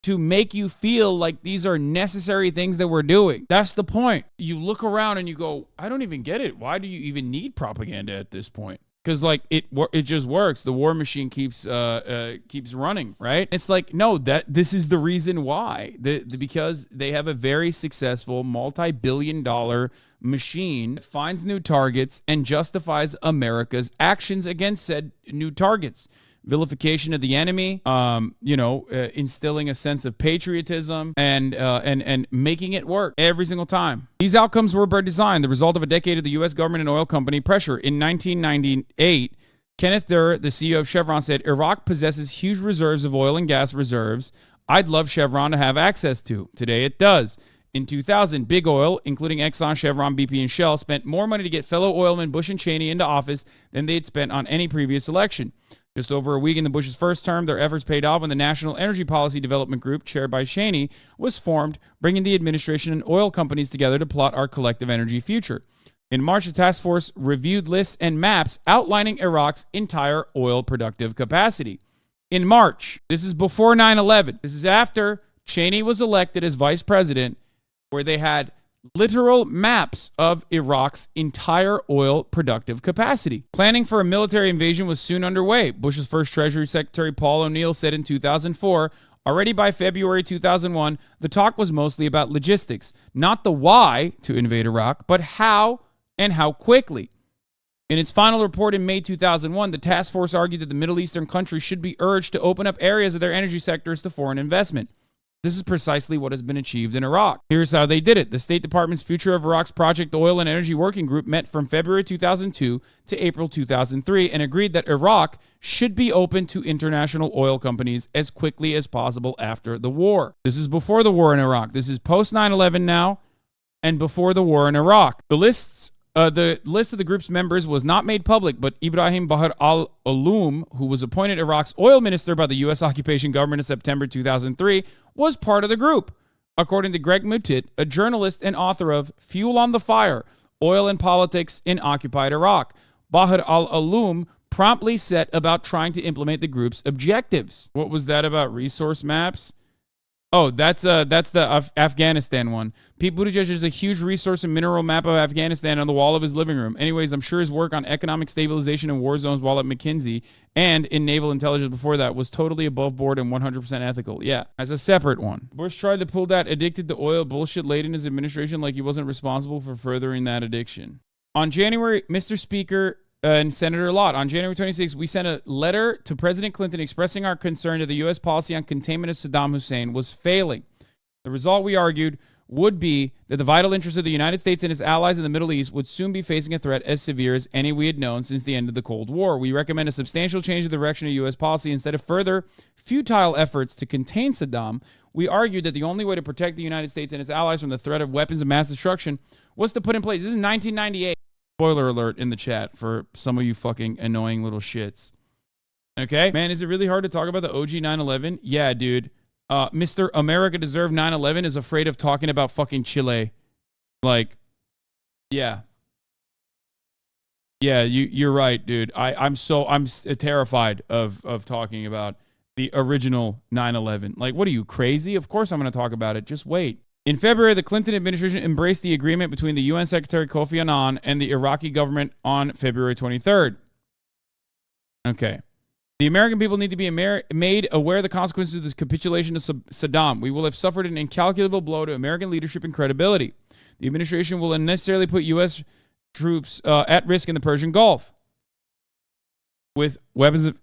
to make you feel like these are necessary things that we're doing. That's the point. You look around and you go, I don't even get it. Why do you even need propaganda at this point? Because like it just works. The war machine keeps running, right? It's like, no, this is the reason why. Because they have a very successful multi-billion-dollar machine that finds new targets and justifies America's actions against said new targets. Vilification of the enemy, instilling a sense of patriotism and making it work every single time. These outcomes were by design, the result of a decade of the U.S. government and oil company pressure. In 1998, Kenneth Durr, the CEO of Chevron, said, Iraq possesses huge reserves of oil and gas reserves I'd love Chevron to have access to. Today it does. In 2000, Big Oil, including Exxon, Chevron, BP, and Shell, spent more money to get fellow oilmen Bush and Cheney into office than they had spent on any previous election. Just over a week into Bush's first term, their efforts paid off when the National Energy Policy Development Group, chaired by Cheney, was formed, bringing the administration and oil companies together to plot our collective energy future. In March, the task force reviewed lists and maps outlining Iraq's entire oil productive capacity. In March, this is before 9/11. This is after Cheney was elected as vice president, where they had literal maps of Iraq's entire oil productive capacity. Planning for a military invasion was soon underway. Bush's first Treasury Secretary Paul O'Neill said in 2004, already by February 2001, the talk was mostly about logistics, not the why to invade Iraq, but how and how quickly. In its final report in May 2001, the task force argued that the Middle Eastern countries should be urged to open up areas of their energy sectors to foreign investment. This is precisely what has been achieved in Iraq. Here's how they did it. The State Department's Future of Iraq's Project Oil and Energy Working Group met from February 2002 to April 2003 and agreed that Iraq should be open to international oil companies as quickly as possible after the war. This is before the war in Iraq. This is post 9/11 now and before the war in Iraq. The list of the group's members was not made public, but Ibrahim Bahr al-Aloum, who was appointed Iraq's oil minister by the U.S. occupation government in September 2003, was part of the group. According to Greg Mutit, a journalist and author of Fuel on the Fire, Oil and Politics in Occupied Iraq, Bahr al-Aloum promptly set about trying to implement the group's objectives. What was that about? Resource maps? Oh, that's the Afghanistan one. Pete Buttigieg has a huge resource and mineral map of Afghanistan on the wall of his living room. Anyways, I'm sure his work on economic stabilization in war zones while at McKinsey and in naval intelligence before that was totally above board and 100% ethical. Yeah, as a separate one. Bush tried to pull that addicted to oil bullshit late in his administration like he wasn't responsible for furthering that addiction. On January, Mr. Speaker and Senator Lott, on January 26th, we sent a letter to President Clinton expressing our concern that the U.S. policy on containment of Saddam Hussein was failing. The result, we argued, would be that the vital interests of the United States and its allies in the Middle East would soon be facing a threat as severe as any we had known since the end of the Cold War. We recommend a substantial change of the direction of U.S. policy. Instead of further futile efforts to contain Saddam, we argued that the only way to protect the United States and its allies from the threat of weapons of mass destruction was to put in place, this is 1998, spoiler alert in the chat for some of you fucking annoying little shits. Okay? Man, is it really hard to talk about the OG 9/11? Yeah, dude. Mr. America Deserved 9/11 is afraid of talking about fucking Chile. Like, yeah. Yeah, you're right, dude. I'm terrified of talking about the original 9/11. Like, what are you, crazy? Of course I'm going to talk about it. Just wait. In February, the Clinton administration embraced the agreement between the UN Secretary Kofi Annan and the Iraqi government on February 23rd. Okay. The American people need to be made aware of the consequences of this capitulation of Saddam. We will have suffered an incalculable blow to American leadership and credibility. The administration will unnecessarily put U.S. troops at risk in the Persian Gulf with weapons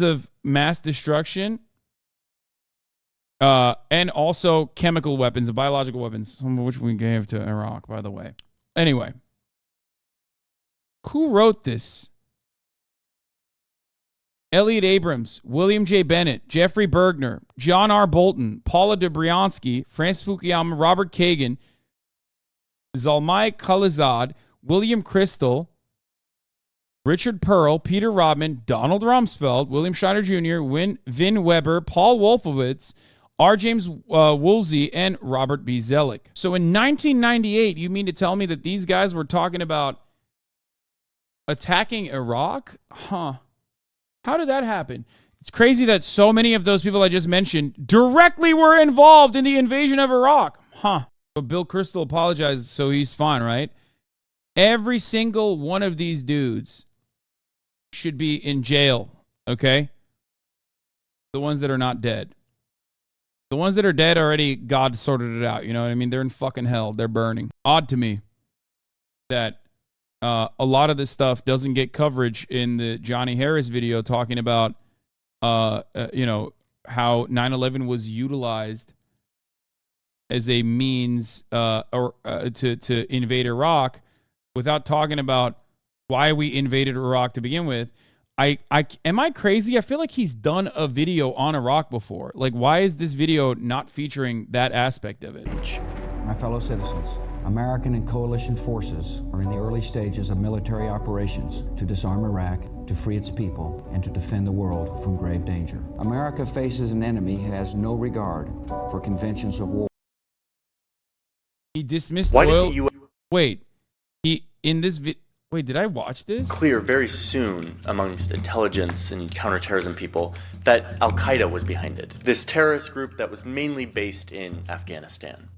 of mass destruction. And also chemical weapons and biological weapons, some of which we gave to Iraq, by the way. Anyway, who wrote this? Elliot Abrams, William J. Bennett, Jeffrey Bergner, John R. Bolton, Paula Dobriansky, Francis Fukuyama, Robert Kagan, Zalmai Khalilzad, William Crystal, Richard Pearl, Peter Rodman, Donald Rumsfeld, William Schneider Jr., Vin Weber, Paul Wolfowitz, R. James Woolsey, and Robert B. Zellick. So in 1998, you mean to tell me that these guys were talking about attacking Iraq? Huh. How did that happen? It's crazy that so many of those people I just mentioned directly were involved in the invasion of Iraq. Huh. But Bill Kristol apologized, so he's fine, right? Every single one of these dudes should be in jail, okay? The ones that are not dead. The ones that are dead already, God sorted it out, you know what I mean? They're in fucking hell. They're burning. Odd to me that a lot of this stuff doesn't get coverage in the Johnny Harris video talking about, you know, how 9/11 was utilized as a means to invade Iraq without talking about why we invaded Iraq to begin with. Am I crazy? I feel like he's done a video on Iraq before. Like, why is this video not featuring that aspect of it? My fellow citizens, American and coalition forces are in the early stages of military operations to disarm Iraq, to free its people, and to defend the world from grave danger. America faces an enemy who has no regard for conventions of war. He dismissed Why oil. did the Wait, wait, did I watch this? Clear very soon amongst intelligence and counterterrorism people that Al-Qaeda was behind it. This terrorist group that was mainly based in Afghanistan.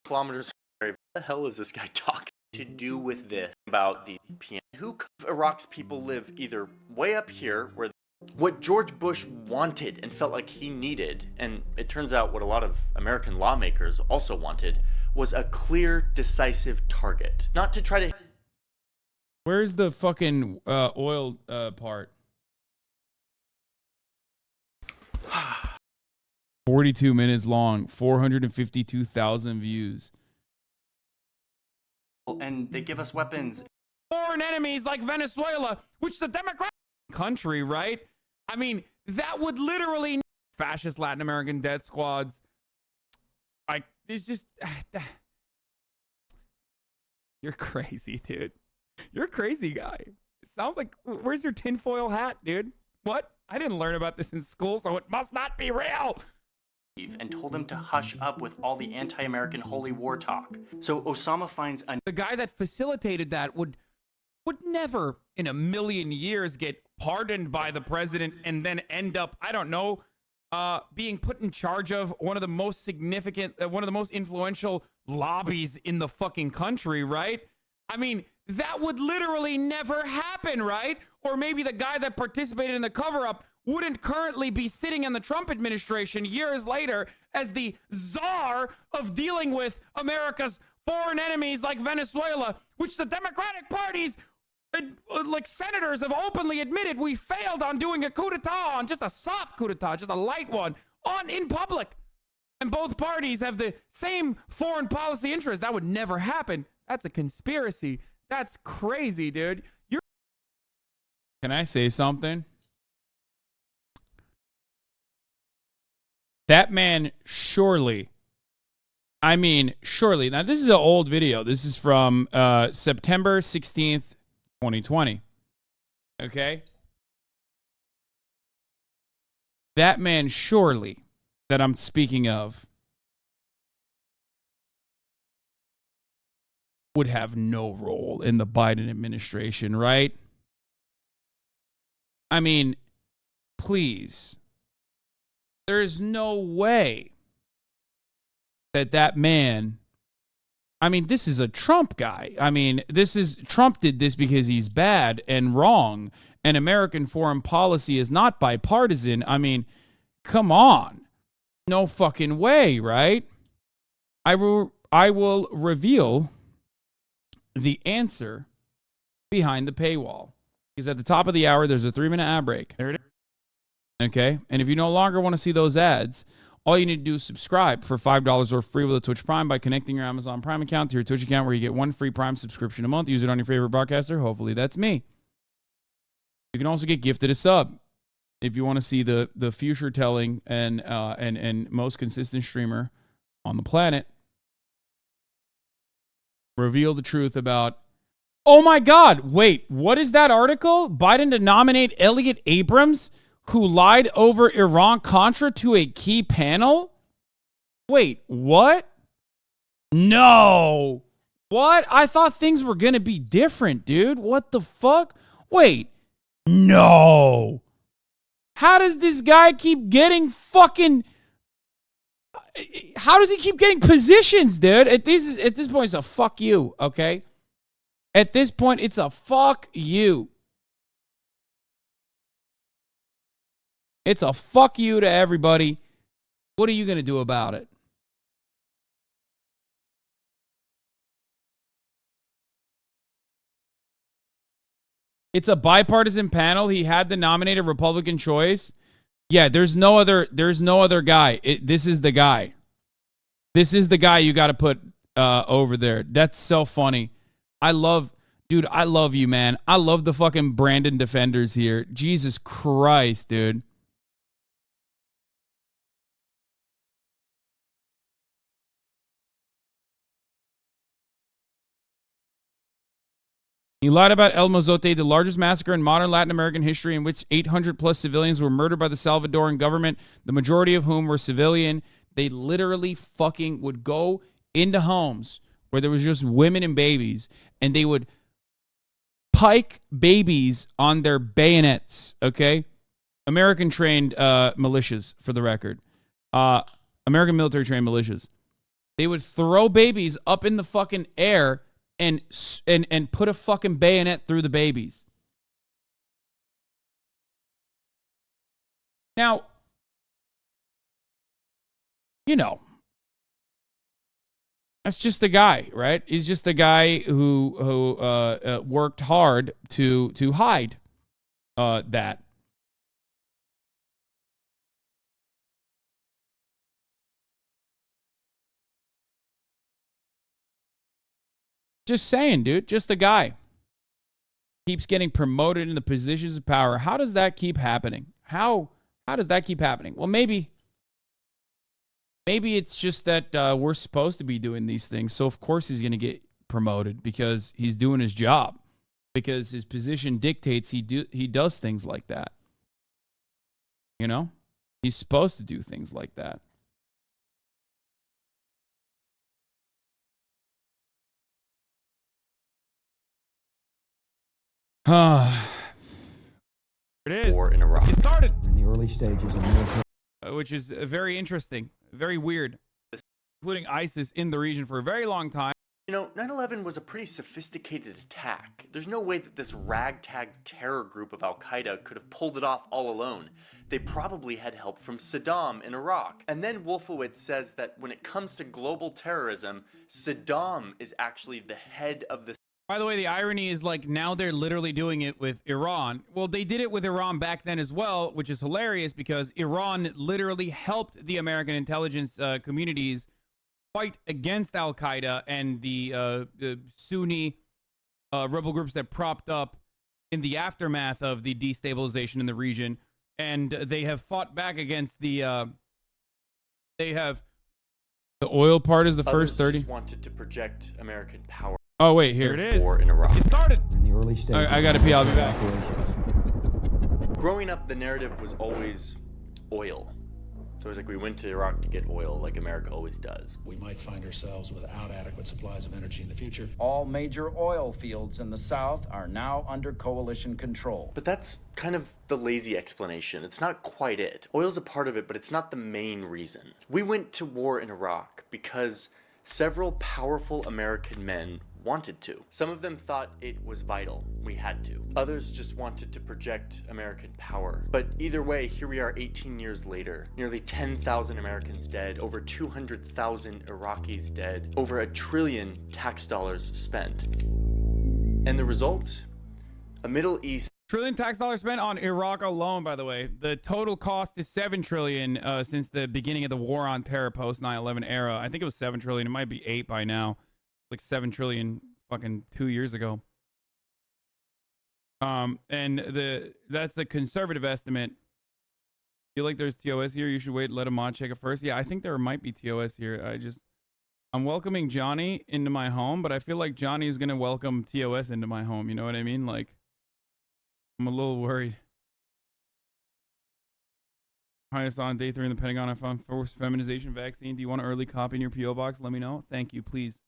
Kilometers away. What the hell is this guy talking to do with this about the piano? Who of Iraq's people live either way up here, where what George Bush wanted and felt like he needed, and it turns out what a lot of American lawmakers also wanted, was a clear, decisive target. Not to try to... Where's the fucking oil part? 42 minutes long, 452,000 views. And they give us weapons. Foreign enemies like Venezuela, which the Democratic country, right? I mean, that would literally fascist Latin American death squads. Like, it's just... You're crazy, dude. You're a crazy guy. It sounds like, where's your tinfoil hat, dude? What? I didn't learn about this in school, so it must not be real. And told him to hush up with all the anti-American holy war talk. So Osama finds the guy that facilitated that would never in a million years get pardoned by the president and then end up, I don't know, being put in charge of one of the most significant, one of the most influential lobbies in the fucking country, right? I mean, that would literally never happen, right? Or maybe the guy that participated in the cover-up wouldn't currently be sitting in the Trump administration years later as the czar of dealing with America's foreign enemies like Venezuela, which the Democratic parties, like senators, have openly admitted we failed on doing a coup d'etat, on just a soft coup d'etat, just a light one, in public. And both parties have the same foreign policy interests. That would never happen. That's a conspiracy. That's crazy, dude. Can I say something? That man surely, now this is an old video. This is from September 16th, 2020. Okay? That man surely, that I'm speaking of, would have no role in the Biden administration, right? I mean, please. There is no way that man, I mean, this is a Trump guy. I mean, Trump did this because he's bad and wrong, and American foreign policy is not bipartisan. I mean, come on. No fucking way, right? I will reveal the answer behind the paywall. Because at the top of the hour, there's a 3-minute ad break. There it is. Okay? And if you no longer want to see those ads, all you need to do is subscribe for $5 or free with a Twitch Prime by connecting your Amazon Prime account to your Twitch account, where you get one free Prime subscription a month. Use it on your favorite broadcaster. Hopefully that's me. You can also get gifted a sub if you want to see the future telling and most consistent streamer on the planet reveal the truth about... Oh my God, wait, what is that article? Biden to nominate Elliot Abrams, who lied over Iran-Contra, to a key panel? Wait, what? No. What? I thought things were going to be different, dude. What the fuck? Wait. No. How does this guy keep getting fucking... How does he keep getting positions, dude? At this point, it's a fuck you, okay? At this point, it's a fuck you. It's a fuck you to everybody. What are you going to do about it? It's a bipartisan panel. He had the nominated Republican choice. Yeah, there's no other guy. This is the guy. This is the guy you got to put over there. That's so funny. I love you, man. I love the fucking Brandon defenders here. Jesus Christ, dude. He lied about El Mozote, the largest massacre in modern Latin American history, in which 800 plus civilians were murdered by the Salvadoran government, the majority of whom were civilian. They literally fucking would go into homes where there was just women and babies, and they would pike babies on their bayonets, okay? American-trained militias, for the record. American military-trained militias. They would throw babies up in the fucking air and put a fucking bayonet through the babies. Now, you know, that's just a guy, right? He's just a guy who worked hard to hide that. Just saying, dude. Just a guy. Keeps getting promoted in the positions of power. How does that keep happening? How does that keep happening? Well, maybe it's just that we're supposed to be doing these things. So, of course, he's going to get promoted because he's doing his job. Because his position dictates he does things like that. You know? He's supposed to do things like that. It is. War in Iraq. It started. In the early stages of military. Which is very interesting, very weird, including ISIS in the region for a very long time. You know, 9/11 was a pretty sophisticated attack. There's no way that this ragtag terror group of Al-Qaeda could have pulled it off all alone. They probably had help from Saddam in Iraq. And then Wolfowitz says that when it comes to global terrorism, Saddam is actually the head of the... By the way, the irony is like now they're literally doing it with Iran. Well, they did it with Iran back then as well, which is hilarious because Iran literally helped the American intelligence communities fight against Al-Qaeda and the Sunni rebel groups that propped up in the aftermath of the destabilization in the region. And they have fought back against the... the oil part is the first 30. Just wanted to project American power. Oh, wait, here it is. War in Iraq. It started. In the early stages. I gotta pee. I'll be back. Growing up, the narrative was always oil. So it was like we went to Iraq to get oil, like America always does. We might find ourselves without adequate supplies of energy in the future. All major oil fields in the South are now under coalition control. But that's kind of the lazy explanation. It's not quite it. Oil's a part of it, but it's not the main reason. We went to war in Iraq because several powerful American men wanted to. Some of them thought it was vital. We had to. Others just wanted to project American power. But either way, here we are 18 years later. Nearly 10,000 Americans dead, over 200,000 Iraqis dead, over $1 trillion tax dollars spent. And the result? A Middle East Trillion tax dollars spent on Iraq alone, by the way. The total cost is $7 trillion since the beginning of the war on terror post 9/11 era. I think it was $7 trillion. It might be 8 by now. Like $7 trillion fucking 2 years ago. And that's a conservative estimate. Feel like there's TOS here. You should wait, let a mod check it first. Yeah, I think there might be TOS here. I'm welcoming Johnny into my home, but I feel like Johnny is gonna welcome TOS into my home. You know what I mean? Like, I'm a little worried. Hi, it's on day 3 in the Pentagon. I found forced feminization vaccine. Do you want an early copy in your PO box? Let me know. Thank you, please.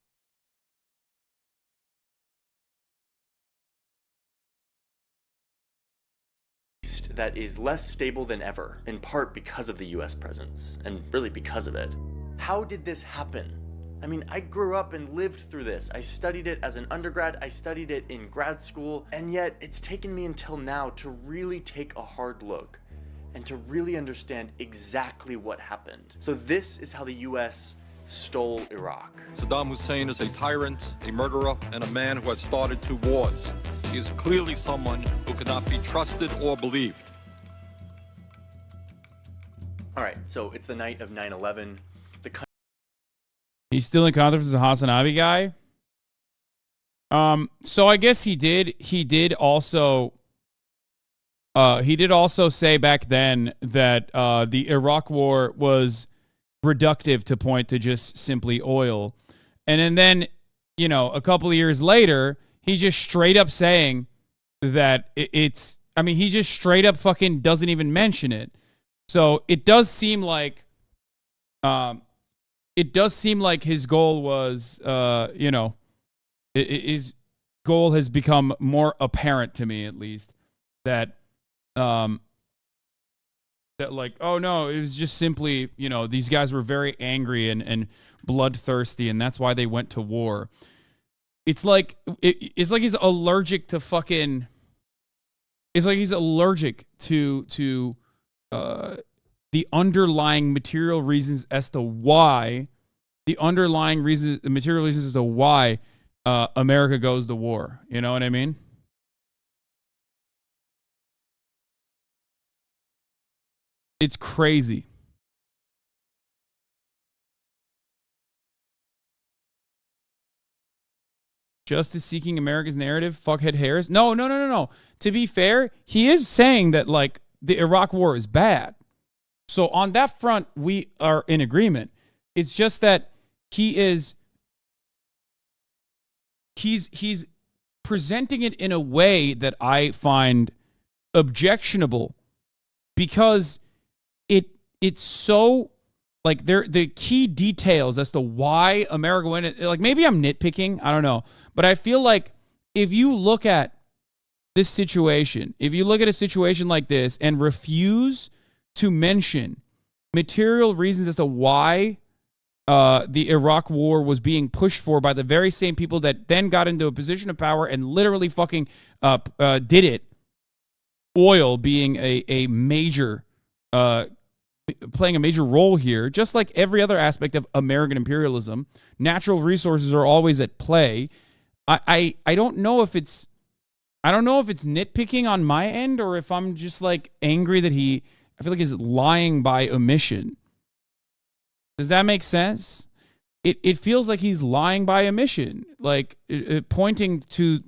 that is less stable than ever, in part because of the US presence, and really because of it. How did this happen? I mean, I grew up and lived through this. I studied it as an undergrad, I studied it in grad school, and yet it's taken me until now to really take a hard look and to really understand exactly what happened. So this is how the US stole Iraq. Saddam Hussein is a tyrant, a murderer, and a man who has started 2 wars. He is clearly someone who cannot be trusted or believed. All right, so it's the night of 9/11. He's still in conference as a Hasanabi guy. So I guess he did also say back then that the Iraq War was reductive to point to just simply oil. And then, you know, a couple of years later, he just straight up saying that he just straight up fucking doesn't even mention it. So it does seem like it does seem like his goal was, his goal has become more apparent to me, at least, that like, oh no, it was just simply, these guys were very angry and bloodthirsty, and that's why they went to war. It's like he's allergic to fucking. It's like he's allergic to the underlying material reasons as to why America goes to war. You know what I mean? It's crazy. Justice seeking America's narrative, fuckhead Harris. No. To be fair, he is saying that like the Iraq war is bad. So on that front, we are in agreement. It's just that he's presenting it in a way that I find objectionable, because it's so like the key details as to why America went. Like, maybe I'm nitpicking, I don't know, but I feel like if you look at this situation, if you look at a situation like this and refuse to mention material reasons as to why the Iraq war was being pushed for by the very same people that then got into a position of power and literally fucking did it, oil being a major playing a major role here, just like every other aspect of American imperialism. Natural resources are always at play. I don't know if it's nitpicking on my end, or if I'm just like angry that I feel like he's lying by omission. Does that make sense? It feels like he's lying by omission, like pointing to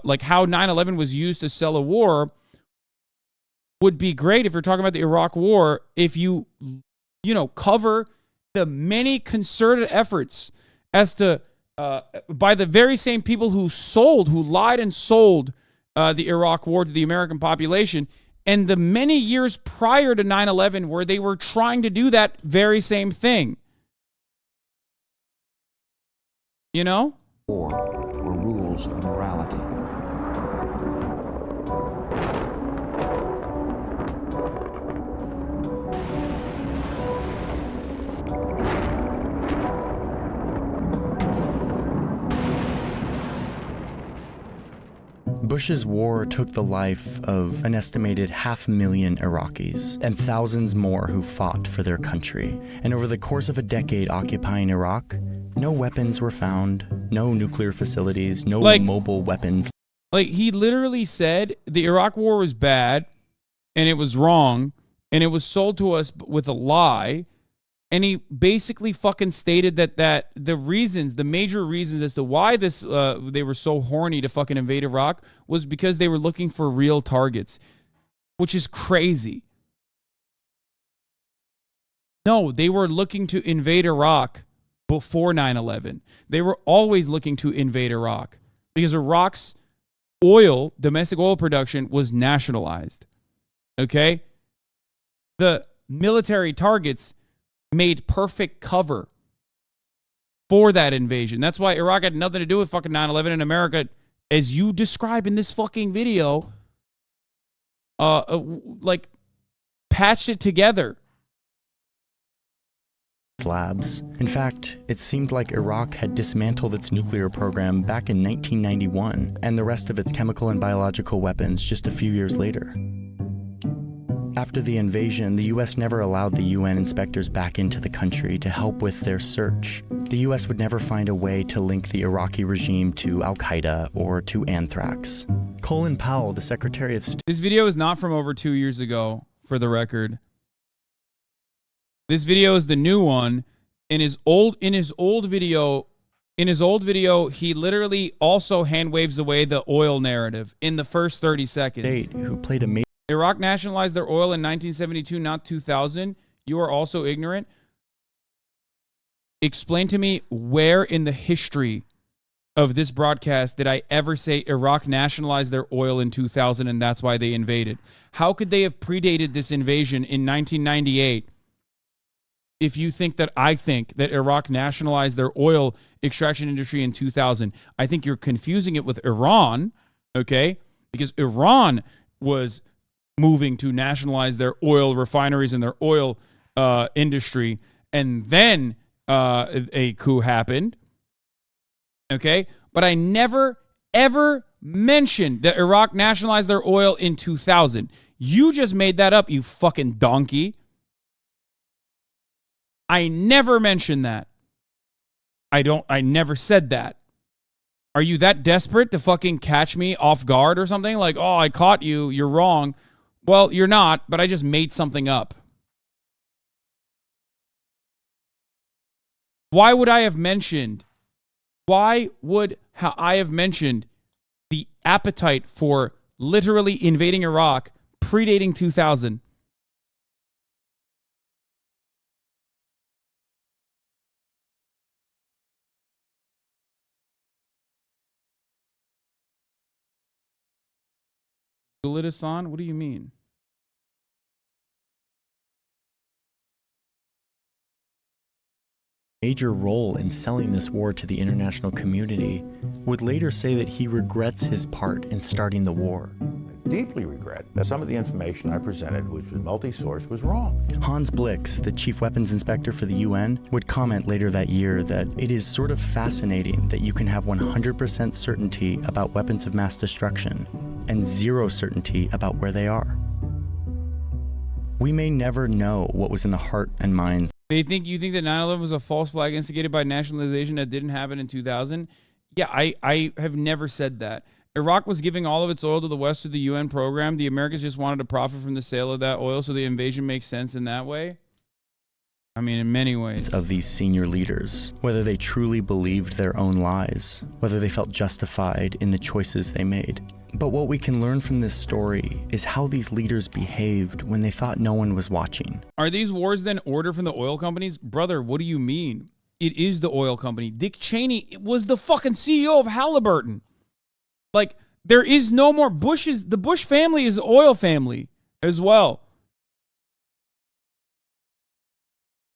like how 9/11 was used to sell a war. Would be great if you're talking about the Iraq war, if you cover the many concerted efforts as to by the very same people who lied and sold the Iraq war to the American population, and the many years prior to 9/11 where they were trying to do that very same thing. War or rules of morality. Bush's war took the life of an estimated 500,000 Iraqis and thousands more who fought for their country. And over the course of a decade occupying Iraq, no weapons were found, no nuclear facilities, no mobile weapons. Like, he literally said the Iraq war was bad and it was wrong and it was sold to us with a lie. And he basically fucking stated that the major reasons as to why they were so horny to fucking invade Iraq was because they were looking for real targets, which is crazy. No, they were looking to invade Iraq before 9/11. They were always looking to invade Iraq because Iraq's domestic oil production was nationalized. Okay? The military targets made perfect cover for that invasion. That's why Iraq had nothing to do with fucking 9/11, and America, as you describe in this fucking video, like patched it together. Labs. In fact, it seemed like Iraq had dismantled its nuclear program back in 1991 and the rest of its chemical and biological weapons just a few years later. After the invasion, the U.S. never allowed the UN inspectors back into the country to help with their search. The U.S. would never find a way to link the Iraqi regime to Al-Qaeda or to anthrax. Colin Powell, the Secretary of State... This video is not from over 2 years ago, for the record. This video is the new one. In his old video, he literally also hand waves away the oil narrative in the first 30 seconds. Who played a major... Iraq nationalized their oil in 1972, not 2000. You are also ignorant. Explain to me where in the history of this broadcast did I ever say Iraq nationalized their oil in 2000 and that's why they invaded? How could they have predated this invasion in 1998 if you think that I think that Iraq nationalized their oil extraction industry in 2000. I think you're confusing it with Iran, okay? Because Iran was moving to nationalize their oil refineries and their oil industry, and then a coup happened, okay? But I never, ever mentioned that Iraq nationalized their oil in 2000. You just made that up, you fucking donkey. I never mentioned that. I never said that. Are you that desperate to fucking catch me off guard or something? Like, oh, I caught you, you're wrong. Well, you're not, but I just made something up. Why would I have mentioned the appetite for literally invading Iraq predating 2000? Google it, Hassan? What do you mean? Major role in selling this war to the international community, would later say that he regrets his part in starting the war. Deeply regret that some of the information I presented, which was multi-source, was wrong. Hans Blix, the chief weapons inspector for the UN, would comment later that year that it is sort of fascinating that you can have 100% certainty about weapons of mass destruction and zero certainty about where they are. We may never know what was in the heart and minds. You think that 9/11 was a false flag instigated by nationalization that didn't happen in 2000? Yeah, I have never said that. Iraq was giving all of its oil to the West through the UN program. The Americans just wanted to profit from the sale of that oil, so the invasion makes sense in that way. I mean, in many ways. Of these senior leaders, whether they truly believed their own lies, whether they felt justified in the choices they made. But what we can learn from this story is how these leaders behaved when they thought no one was watching. Are these wars then ordered from the oil companies? Brother, what do you mean? It is the oil company. Dick Cheney was the fucking CEO of Halliburton. Like, there is no more Bushes. The Bush family is oil family as well.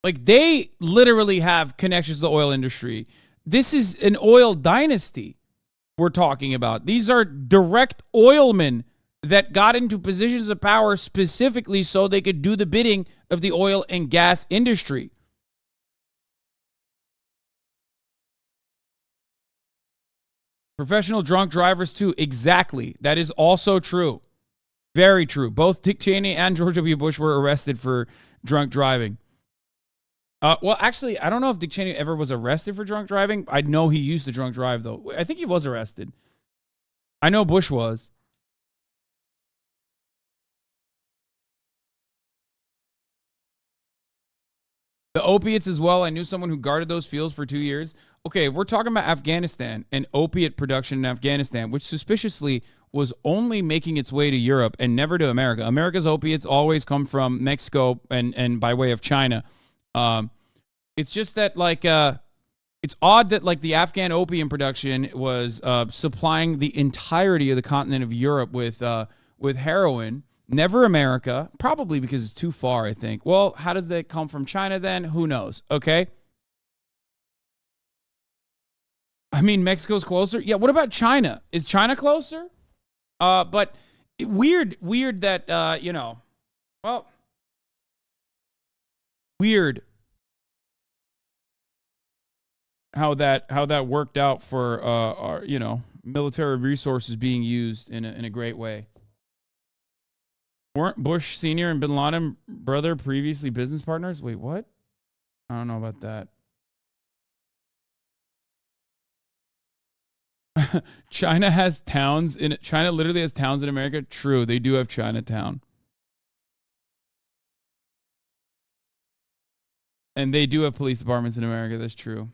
Like, they literally have connections to the oil industry. This is an oil dynasty we're talking about. These are direct oilmen that got into positions of power specifically so they could do the bidding of the oil and gas industry. Professional drunk drivers too. Exactly. That is also true. Very true. Both Dick Cheney and George W. Bush were arrested for drunk driving. Well, actually, I don't know if Dick Cheney ever was arrested for drunk driving. I know he used to drunk drive, though. I think he was arrested. I know Bush was. The opiates as well. I knew someone who guarded those fields for 2 years. Okay, we're talking about Afghanistan and opiate production in Afghanistan, which suspiciously was only making its way to Europe and never to America. America's opiates always come from Mexico and by way of China. It's just that, like, it's odd that, like, the Afghan opium production was supplying the entirety of the continent of Europe with heroin. Never America, probably because it's too far, I think. Well, how does that come from China then? Who knows? Okay. I mean, Mexico's closer. Yeah, what about China? Is China closer? But weird that, weird how that worked out for our, military resources being used in a great way. Weren't Bush Sr. and Bin Laden brother previously business partners? Wait, what? I don't know about that. China has towns in China literally has towns in America. True, they do have Chinatown. And they do have police departments in America. That's true.